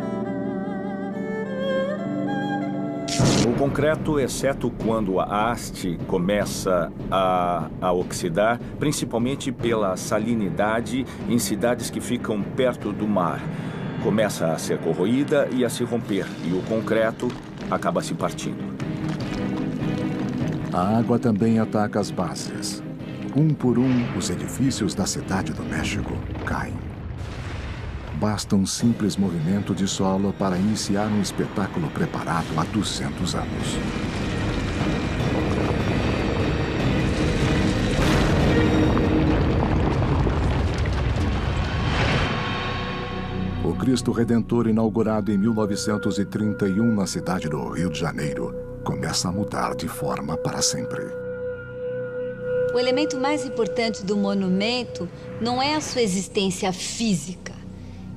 O concreto, exceto quando a haste começa a oxidar, principalmente pela salinidade em cidades que ficam perto do mar, começa a ser corroída e a se romper, e o concreto acaba se partindo. A água também ataca as bases. Um por um, os edifícios da Cidade do México caem. Basta um simples movimento de solo para iniciar um espetáculo preparado há 200 anos. O Cristo Redentor, inaugurado em 1931 na cidade do Rio de Janeiro, começa a mudar de forma para sempre. O elemento mais importante do monumento não é a sua existência física,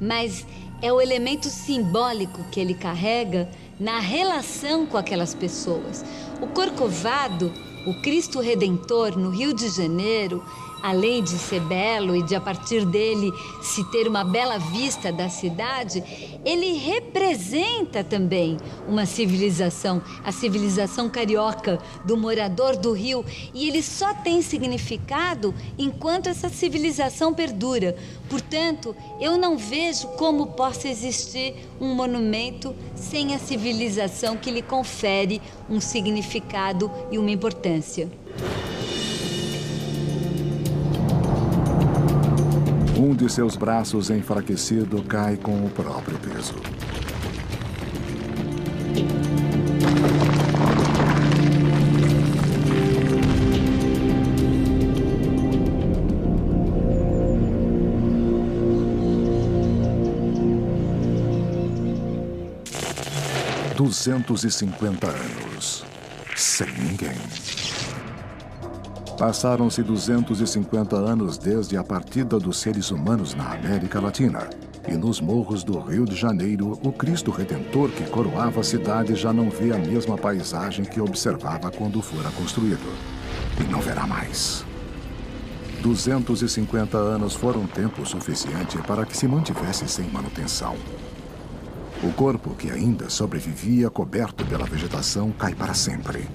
mas é o elemento simbólico que ele carrega na relação com aquelas pessoas. O Corcovado, o Cristo Redentor no Rio de Janeiro, além de ser belo e de a partir dele se ter uma bela vista da cidade, ele representa também uma civilização, a civilização carioca do morador do Rio, e ele só tem significado enquanto essa civilização perdura. Portanto, eu não vejo como possa existir um monumento sem a civilização que lhe confere um significado e uma importância. Um de seus braços enfraquecido cai com o próprio peso. – 250 anos, sem ninguém. Passaram-se 250 anos desde a partida dos seres humanos na América Latina. E nos morros do Rio de Janeiro, o Cristo Redentor que coroava a cidade já não vê a mesma paisagem que observava quando fora construído. E não verá mais. 250 anos foram tempo suficiente para que se mantivesse sem manutenção. O corpo que ainda sobrevivia, coberto pela vegetação, cai para sempre.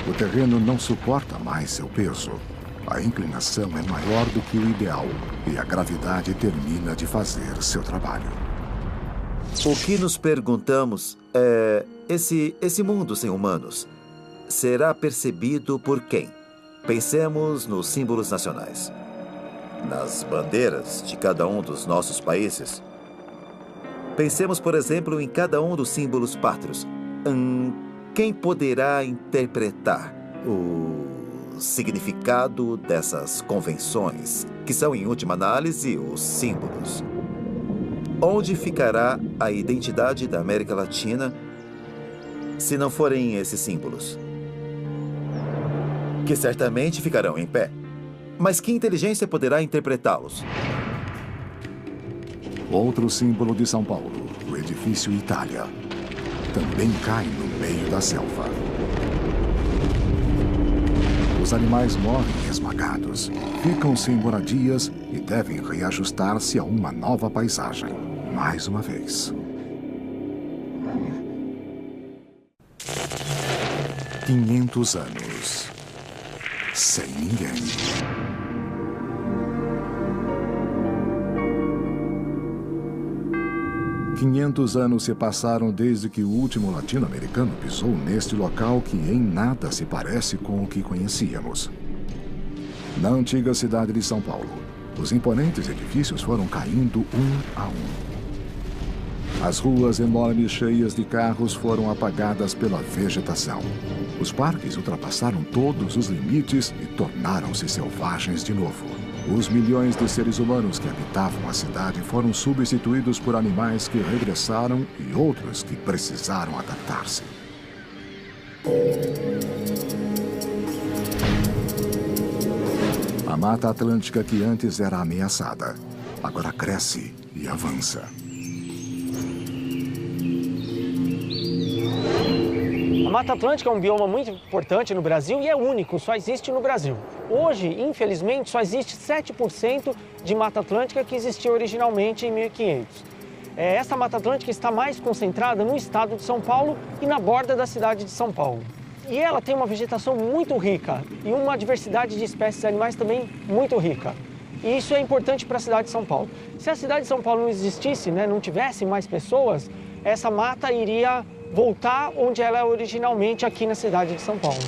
O terreno não suporta mais seu peso. A inclinação é maior do que o ideal e a gravidade termina de fazer seu trabalho. O que nos perguntamos é: esse mundo sem humanos será percebido por quem? Pensemos nos símbolos nacionais, nas bandeiras de cada um dos nossos países. Pensemos, por exemplo, em cada um dos símbolos pátrios. Quem poderá interpretar o significado dessas convenções, que são, em última análise, os símbolos? Onde ficará a identidade da América Latina se não forem esses símbolos? Que certamente ficarão em pé. Mas que inteligência poderá interpretá-los? Outro símbolo de São Paulo, o edifício Itália, também cai no meio da selva. Os animais morrem esmagados, ficam sem moradias e devem reajustar-se a uma nova paisagem, mais uma vez. 500 anos. Sem ninguém. Quinhentos anos se passaram desde que o último latino-americano pisou neste local que em nada se parece com o que conhecíamos. Na antiga cidade de São Paulo, os imponentes edifícios foram caindo um a um. As ruas enormes cheias de carros foram apagadas pela vegetação. Os parques ultrapassaram todos os limites e tornaram-se selvagens de novo. Os milhões de seres humanos que habitavam a cidade foram substituídos por animais que regressaram e outros que precisaram adaptar-se. A Mata Atlântica, que antes era ameaçada, agora cresce e avança. A Mata Atlântica é um bioma muito importante no Brasil e é único, só existe no Brasil. Hoje, infelizmente, só existe 7% de Mata Atlântica que existia originalmente em 1500. Essa Mata Atlântica está mais concentrada no estado de São Paulo e na borda da cidade de São Paulo. E ela tem uma vegetação muito rica e uma diversidade de espécies animais também muito rica. E isso é importante para a cidade de São Paulo. Se a cidade de São Paulo não existisse, não tivesse mais pessoas, essa mata iria voltar onde ela é originalmente, aqui na cidade de São Paulo.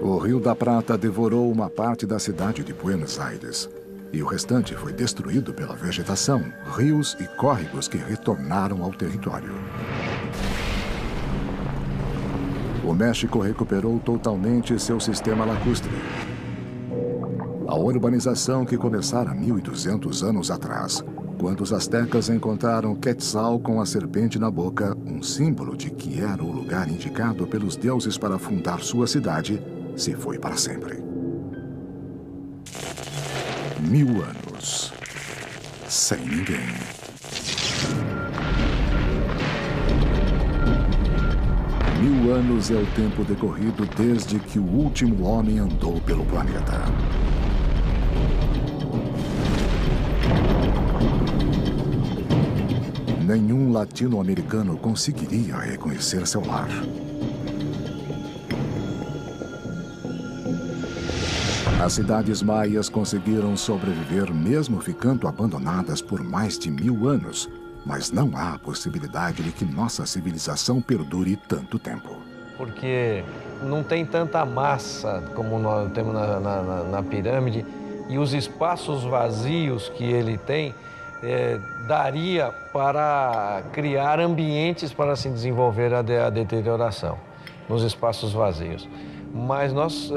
O Rio da Prata devorou uma parte da cidade de Buenos Aires. E o restante foi destruído pela vegetação, rios e córregos que retornaram ao território. O México recuperou totalmente seu sistema lacustre. A urbanização que começara 1.200 anos atrás, quando os astecas encontraram Quetzal com a serpente na boca, um símbolo de que era o lugar indicado pelos deuses para fundar sua cidade, se foi para sempre. 1000 anos. Sem ninguém. Mil anos é o tempo decorrido desde que o último homem andou pelo planeta. Nenhum latino-americano conseguiria reconhecer seu lar. As cidades maias conseguiram sobreviver mesmo ficando abandonadas por mais de 1000 anos, mas não há possibilidade de que nossa civilização perdure tanto tempo. Porque não tem tanta massa como nós temos na pirâmide e os espaços vazios que ele tem daria para criar ambientes para se desenvolver a deterioração nos espaços vazios. Mas nós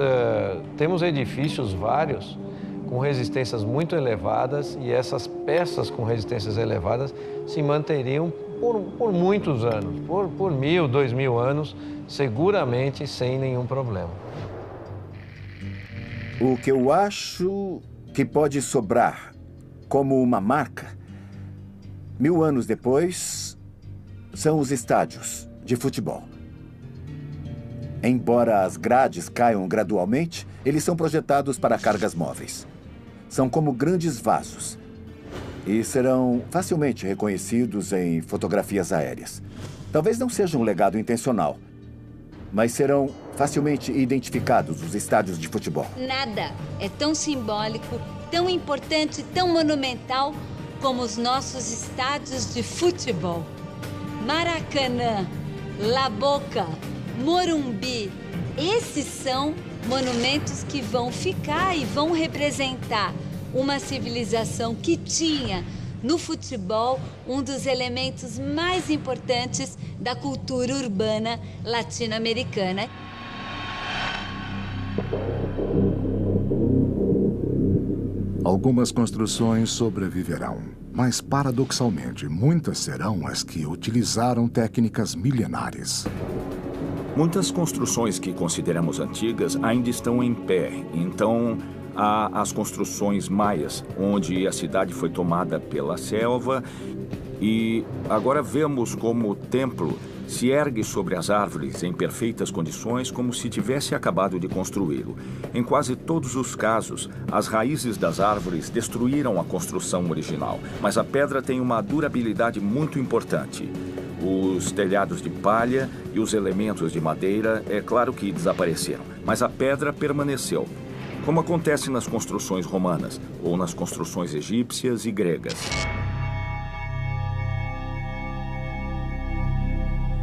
temos edifícios vários com resistências muito elevadas e essas peças com resistências elevadas se manteriam por muitos anos, por 1000, 2000 anos, seguramente sem nenhum problema. O que eu acho que pode sobrar como uma marca, 1000 anos depois, são os estádios de futebol. Embora as grades caiam gradualmente, eles são projetados para cargas móveis. São como grandes vasos e serão facilmente reconhecidos em fotografias aéreas. Talvez não seja um legado intencional, mas serão facilmente identificados os estádios de futebol. Nada é tão simbólico, tão importante, tão monumental como os nossos estádios de futebol. Maracanã, La Boca, Morumbi, esses são monumentos que vão ficar e vão representar uma civilização que tinha no futebol um dos elementos mais importantes da cultura urbana latino-americana. Algumas construções sobreviverão, mas paradoxalmente muitas serão as que utilizaram técnicas milenares. Muitas construções que consideramos antigas ainda estão em pé, então há as construções maias, onde a cidade foi tomada pela selva e agora vemos como o templo se ergue sobre as árvores em perfeitas condições, como se tivesse acabado de construí-lo. Em quase todos os casos, as raízes das árvores destruíram a construção original, mas a pedra tem uma durabilidade muito importante. Os telhados de palha e os elementos de madeira, é claro que desapareceram, mas a pedra permaneceu, como acontece nas construções romanas ou nas construções egípcias e gregas.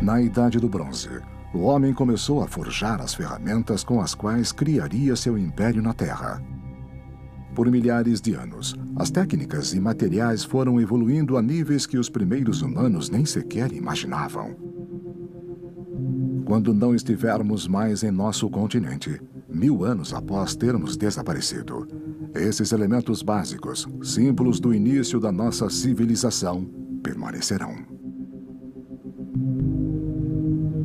Na Idade do Bronze, o homem começou a forjar as ferramentas com as quais criaria seu império na Terra. Por milhares de anos, as técnicas e materiais foram evoluindo a níveis que os primeiros humanos nem sequer imaginavam. Quando não estivermos mais em nosso continente, 1000 anos após termos desaparecido, esses elementos básicos, símbolos do início da nossa civilização, permanecerão.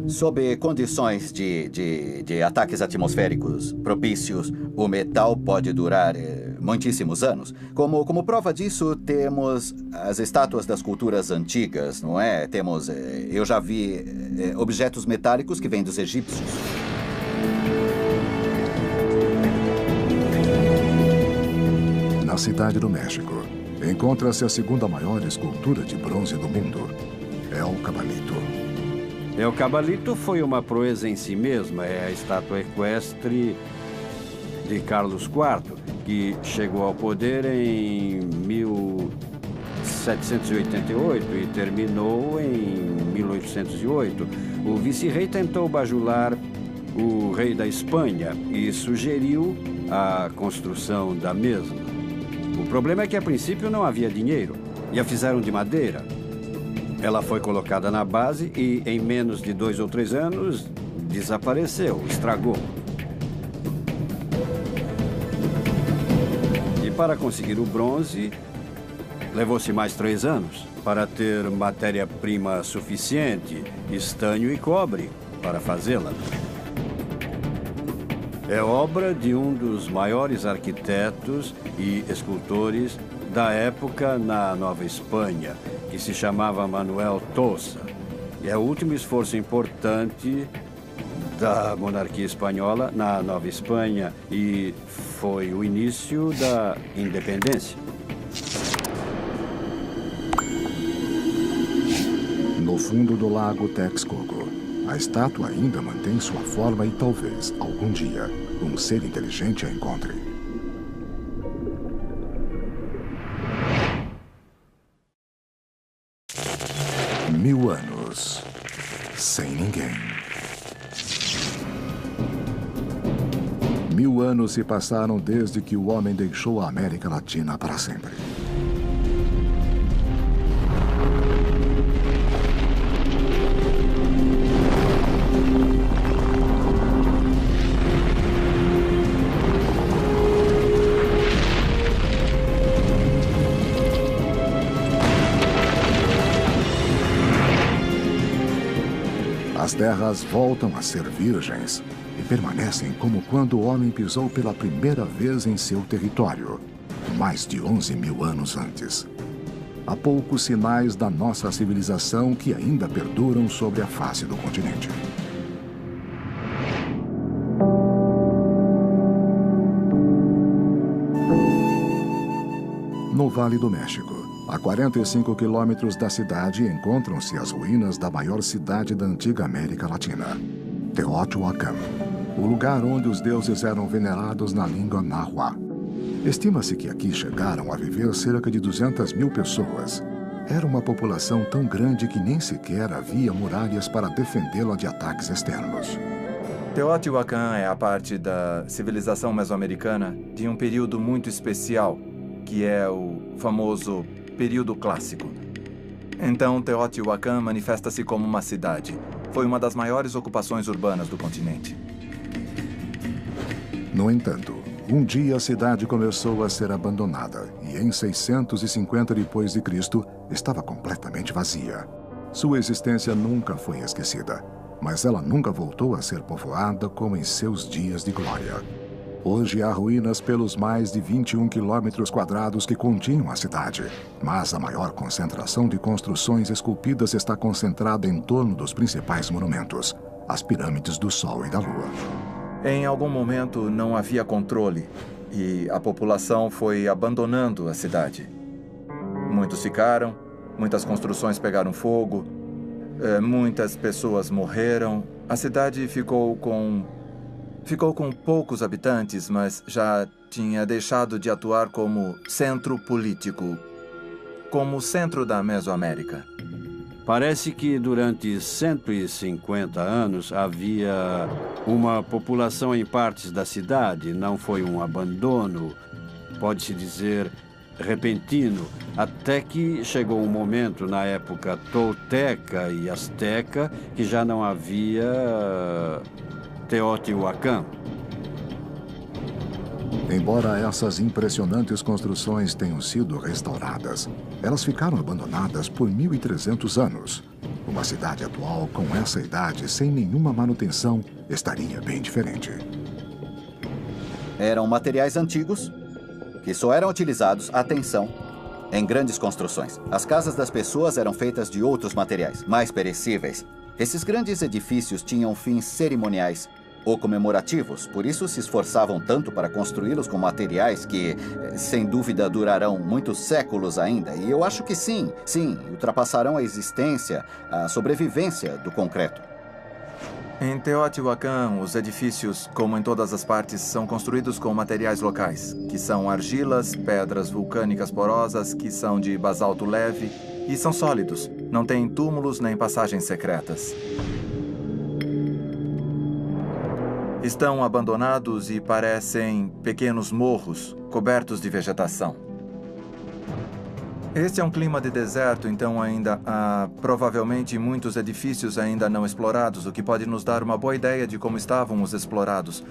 Sob condições de ataques atmosféricos propícios, o metal pode durar muitíssimos anos. Como prova disso, temos as estátuas das culturas antigas, não é? Eu já vi objetos metálicos que vêm dos egípcios. Na Cidade do México, encontra-se a segunda maior escultura de bronze do mundo, El Cabalito. El Cabalito foi uma proeza em si mesma. É a estátua equestre de Carlos IV, que chegou ao poder em 1788 e terminou em 1808. O vice-rei tentou bajular o rei da Espanha e sugeriu a construção da mesma. O problema é que, a princípio, não havia dinheiro e a fizeram de madeira. Ela foi colocada na base e, em menos de 2 ou 3 anos, desapareceu, estragou. E para conseguir o bronze, levou-se mais 3 anos para ter matéria-prima suficiente, estanho e cobre, para fazê-la. É obra de um dos maiores arquitetos e escultores da época na Nova Espanha, que se chamava Manuel Tossa. É o último esforço importante da monarquia espanhola na Nova Espanha e foi o início da independência. No fundo do lago Texcoco, a estátua ainda mantém sua forma e talvez, algum dia, um ser inteligente a encontre. Mil anos sem ninguém. 1000 anos se passaram desde que o homem deixou a América Latina para sempre. As terras voltam a ser virgens e permanecem como quando o homem pisou pela primeira vez em seu território, mais de 11.000 anos antes. Há poucos sinais da nossa civilização que ainda perduram sobre a face do continente. No Vale do México, a 45 quilômetros da cidade, encontram-se as ruínas da maior cidade da antiga América Latina, Teotihuacan, o lugar onde os deuses eram venerados na língua náhua. Estima-se que aqui chegaram a viver cerca de 200.000 pessoas. Era uma população tão grande que nem sequer havia muralhas para defendê-la de ataques externos. Teotihuacan é a parte da civilização mesoamericana de um período muito especial, que é o famoso período clássico. Então, Teotihuacan manifesta-se como uma cidade. Foi uma das maiores ocupações urbanas do continente. No entanto, um dia a cidade começou a ser abandonada e em 650 depois de Cristo estava completamente vazia. Sua existência nunca foi esquecida, mas ela nunca voltou a ser povoada como em seus dias de glória. Hoje há ruínas pelos mais de 21 quilômetros quadrados que continham a cidade, mas a maior concentração de construções esculpidas está concentrada em torno dos principais monumentos, as pirâmides do Sol e da Lua. Em algum momento não havia controle e a população foi abandonando a cidade. Muitos ficaram, muitas construções pegaram fogo, Muitas pessoas morreram. A cidade ficou com poucos habitantes, mas já tinha deixado de atuar como centro político, como centro da Mesoamérica. Parece que durante 150 anos havia uma população em partes da cidade, não foi um abandono, pode-se dizer, repentino, até que chegou um momento na época tolteca e asteca que já não havia Teotihuacan. Embora essas impressionantes construções tenham sido restauradas, elas ficaram abandonadas por 1.300 anos. Uma cidade atual com essa idade, sem nenhuma manutenção, estaria bem diferente. Eram materiais antigos que só eram utilizados, atenção, em grandes construções. As casas das pessoas eram feitas de outros materiais, mais perecíveis. Esses grandes edifícios tinham fins cerimoniais ou comemorativos, por isso se esforçavam tanto para construí-los com materiais que, sem dúvida, durarão muitos séculos ainda. E eu acho que sim, ultrapassarão a existência, a sobrevivência do concreto. Em Teotihuacan, os edifícios, como em todas as partes, são construídos com materiais locais, que são argilas, pedras vulcânicas porosas, que são de basalto leve e são sólidos. Não têm túmulos nem passagens secretas. Estão abandonados e parecem pequenos morros cobertos de vegetação. Este é um clima de deserto, então ainda há provavelmente muitos edifícios ainda não explorados, o que pode nos dar uma boa ideia de como estavam os explorados,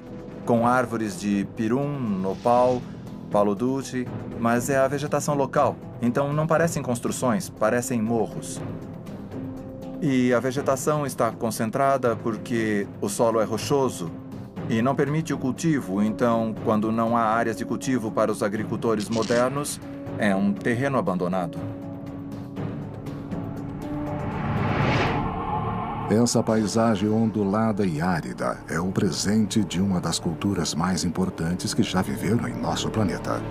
com árvores de pirum, nopal, palo dulce, mas é a vegetação local, então não parecem construções, parecem morros. E a vegetação está concentrada porque o solo é rochoso e não permite o cultivo, então, quando não há áreas de cultivo para os agricultores modernos, é um terreno abandonado. Essa paisagem ondulada e árida é o presente de uma das culturas mais importantes que já viveram em nosso planeta.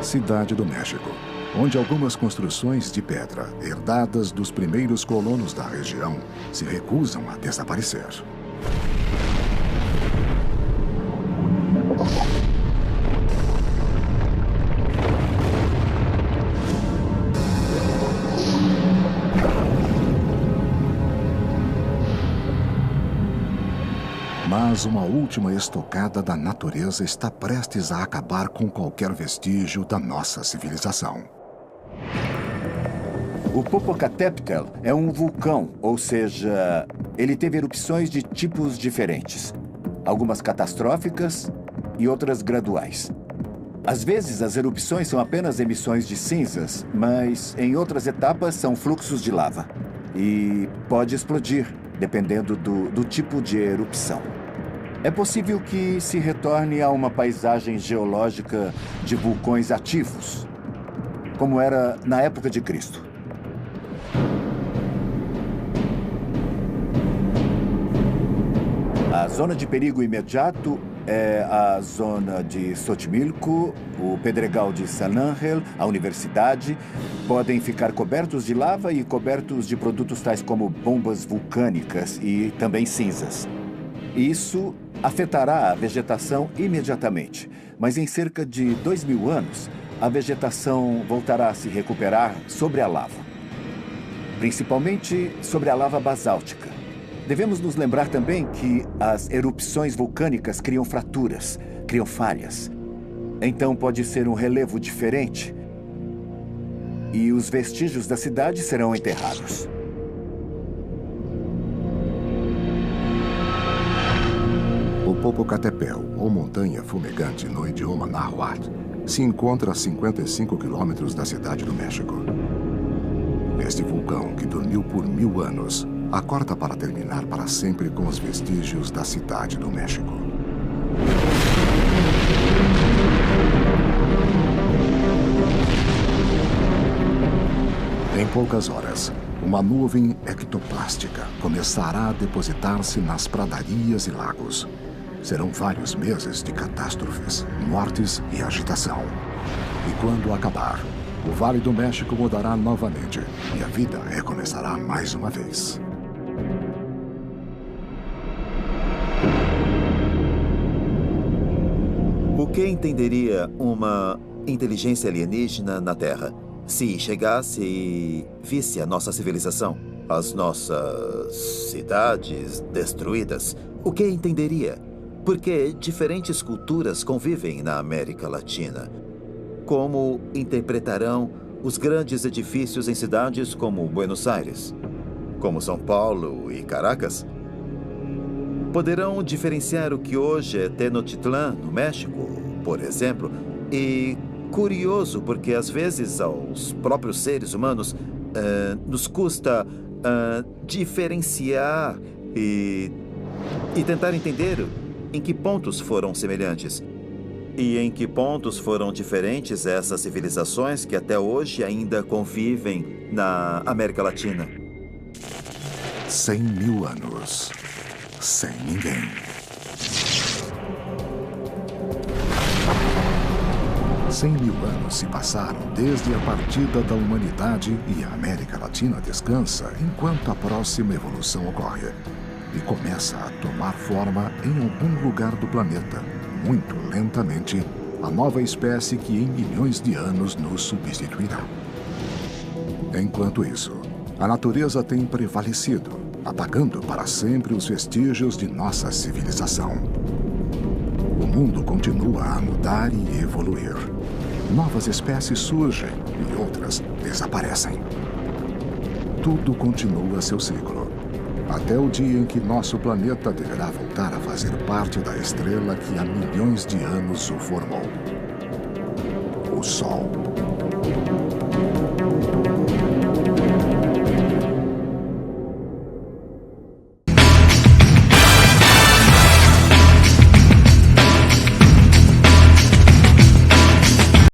Cidade do México, onde algumas construções de pedra, herdadas dos primeiros colonos da região, se recusam a desaparecer. Mas uma última estocada da natureza está prestes a acabar com qualquer vestígio da nossa civilização. O Popocatépetl é um vulcão, ou seja, ele teve erupções de tipos diferentes. Algumas catastróficas e outras graduais. Às vezes, as erupções são apenas emissões de cinzas, mas em outras etapas são fluxos de lava. E pode explodir, dependendo do tipo de erupção. É possível que se retorne a uma paisagem geológica de vulcões ativos, como era na época de Cristo. A zona de perigo imediato é a zona de Xochimilco, o Pedregal de San Ángel, a universidade. Podem ficar cobertos de lava e cobertos de produtos tais como bombas vulcânicas e também cinzas. Isso afetará a vegetação imediatamente, mas em cerca de 2.000 anos, a vegetação voltará a se recuperar sobre a lava, principalmente sobre a lava basáltica. Devemos nos lembrar também que as erupções vulcânicas criam fraturas, criam falhas. Então pode ser um relevo diferente e os vestígios da cidade serão enterrados. O Popocatépetl, ou Montanha Fumegante no idioma náhuatl, se encontra a 55 quilômetros da cidade do México. Este vulcão, que dormiu por 1000 anos, acorda para terminar para sempre com os vestígios da cidade do México. Em poucas horas, uma nuvem ectoplástica começará a depositar-se nas pradarias e lagos. Serão vários meses de catástrofes, mortes e agitação. E quando acabar, o Vale do México mudará novamente e a vida recomeçará mais uma vez. O que entenderia uma inteligência alienígena na Terra se chegasse e visse a nossa civilização, as nossas cidades destruídas? O que entenderia? Porque diferentes culturas convivem na América Latina. Como interpretarão os grandes edifícios em cidades como Buenos Aires, como São Paulo e Caracas? Poderão diferenciar o que hoje é Tenochtitlán, no México, por exemplo? E curioso, porque às vezes aos próprios seres humanos nos custa diferenciar e tentar entender em que pontos foram semelhantes e em que pontos foram diferentes essas civilizações que até hoje ainda convivem na América Latina. 100.000 anos. Sem ninguém. Cem mil anos se passaram desde a partida da humanidade e a América Latina descansa enquanto a próxima evolução ocorre e começa a tomar forma em algum lugar do planeta, muito lentamente, a nova espécie que em milhões de anos nos substituirá. Enquanto isso, a natureza tem prevalecido, apagando para sempre os vestígios de nossa civilização. O mundo continua a mudar e evoluir. Novas espécies surgem e outras desaparecem. Tudo continua seu ciclo, até o dia em que nosso planeta deverá voltar a fazer parte da estrela que há milhões de anos o formou. O Sol.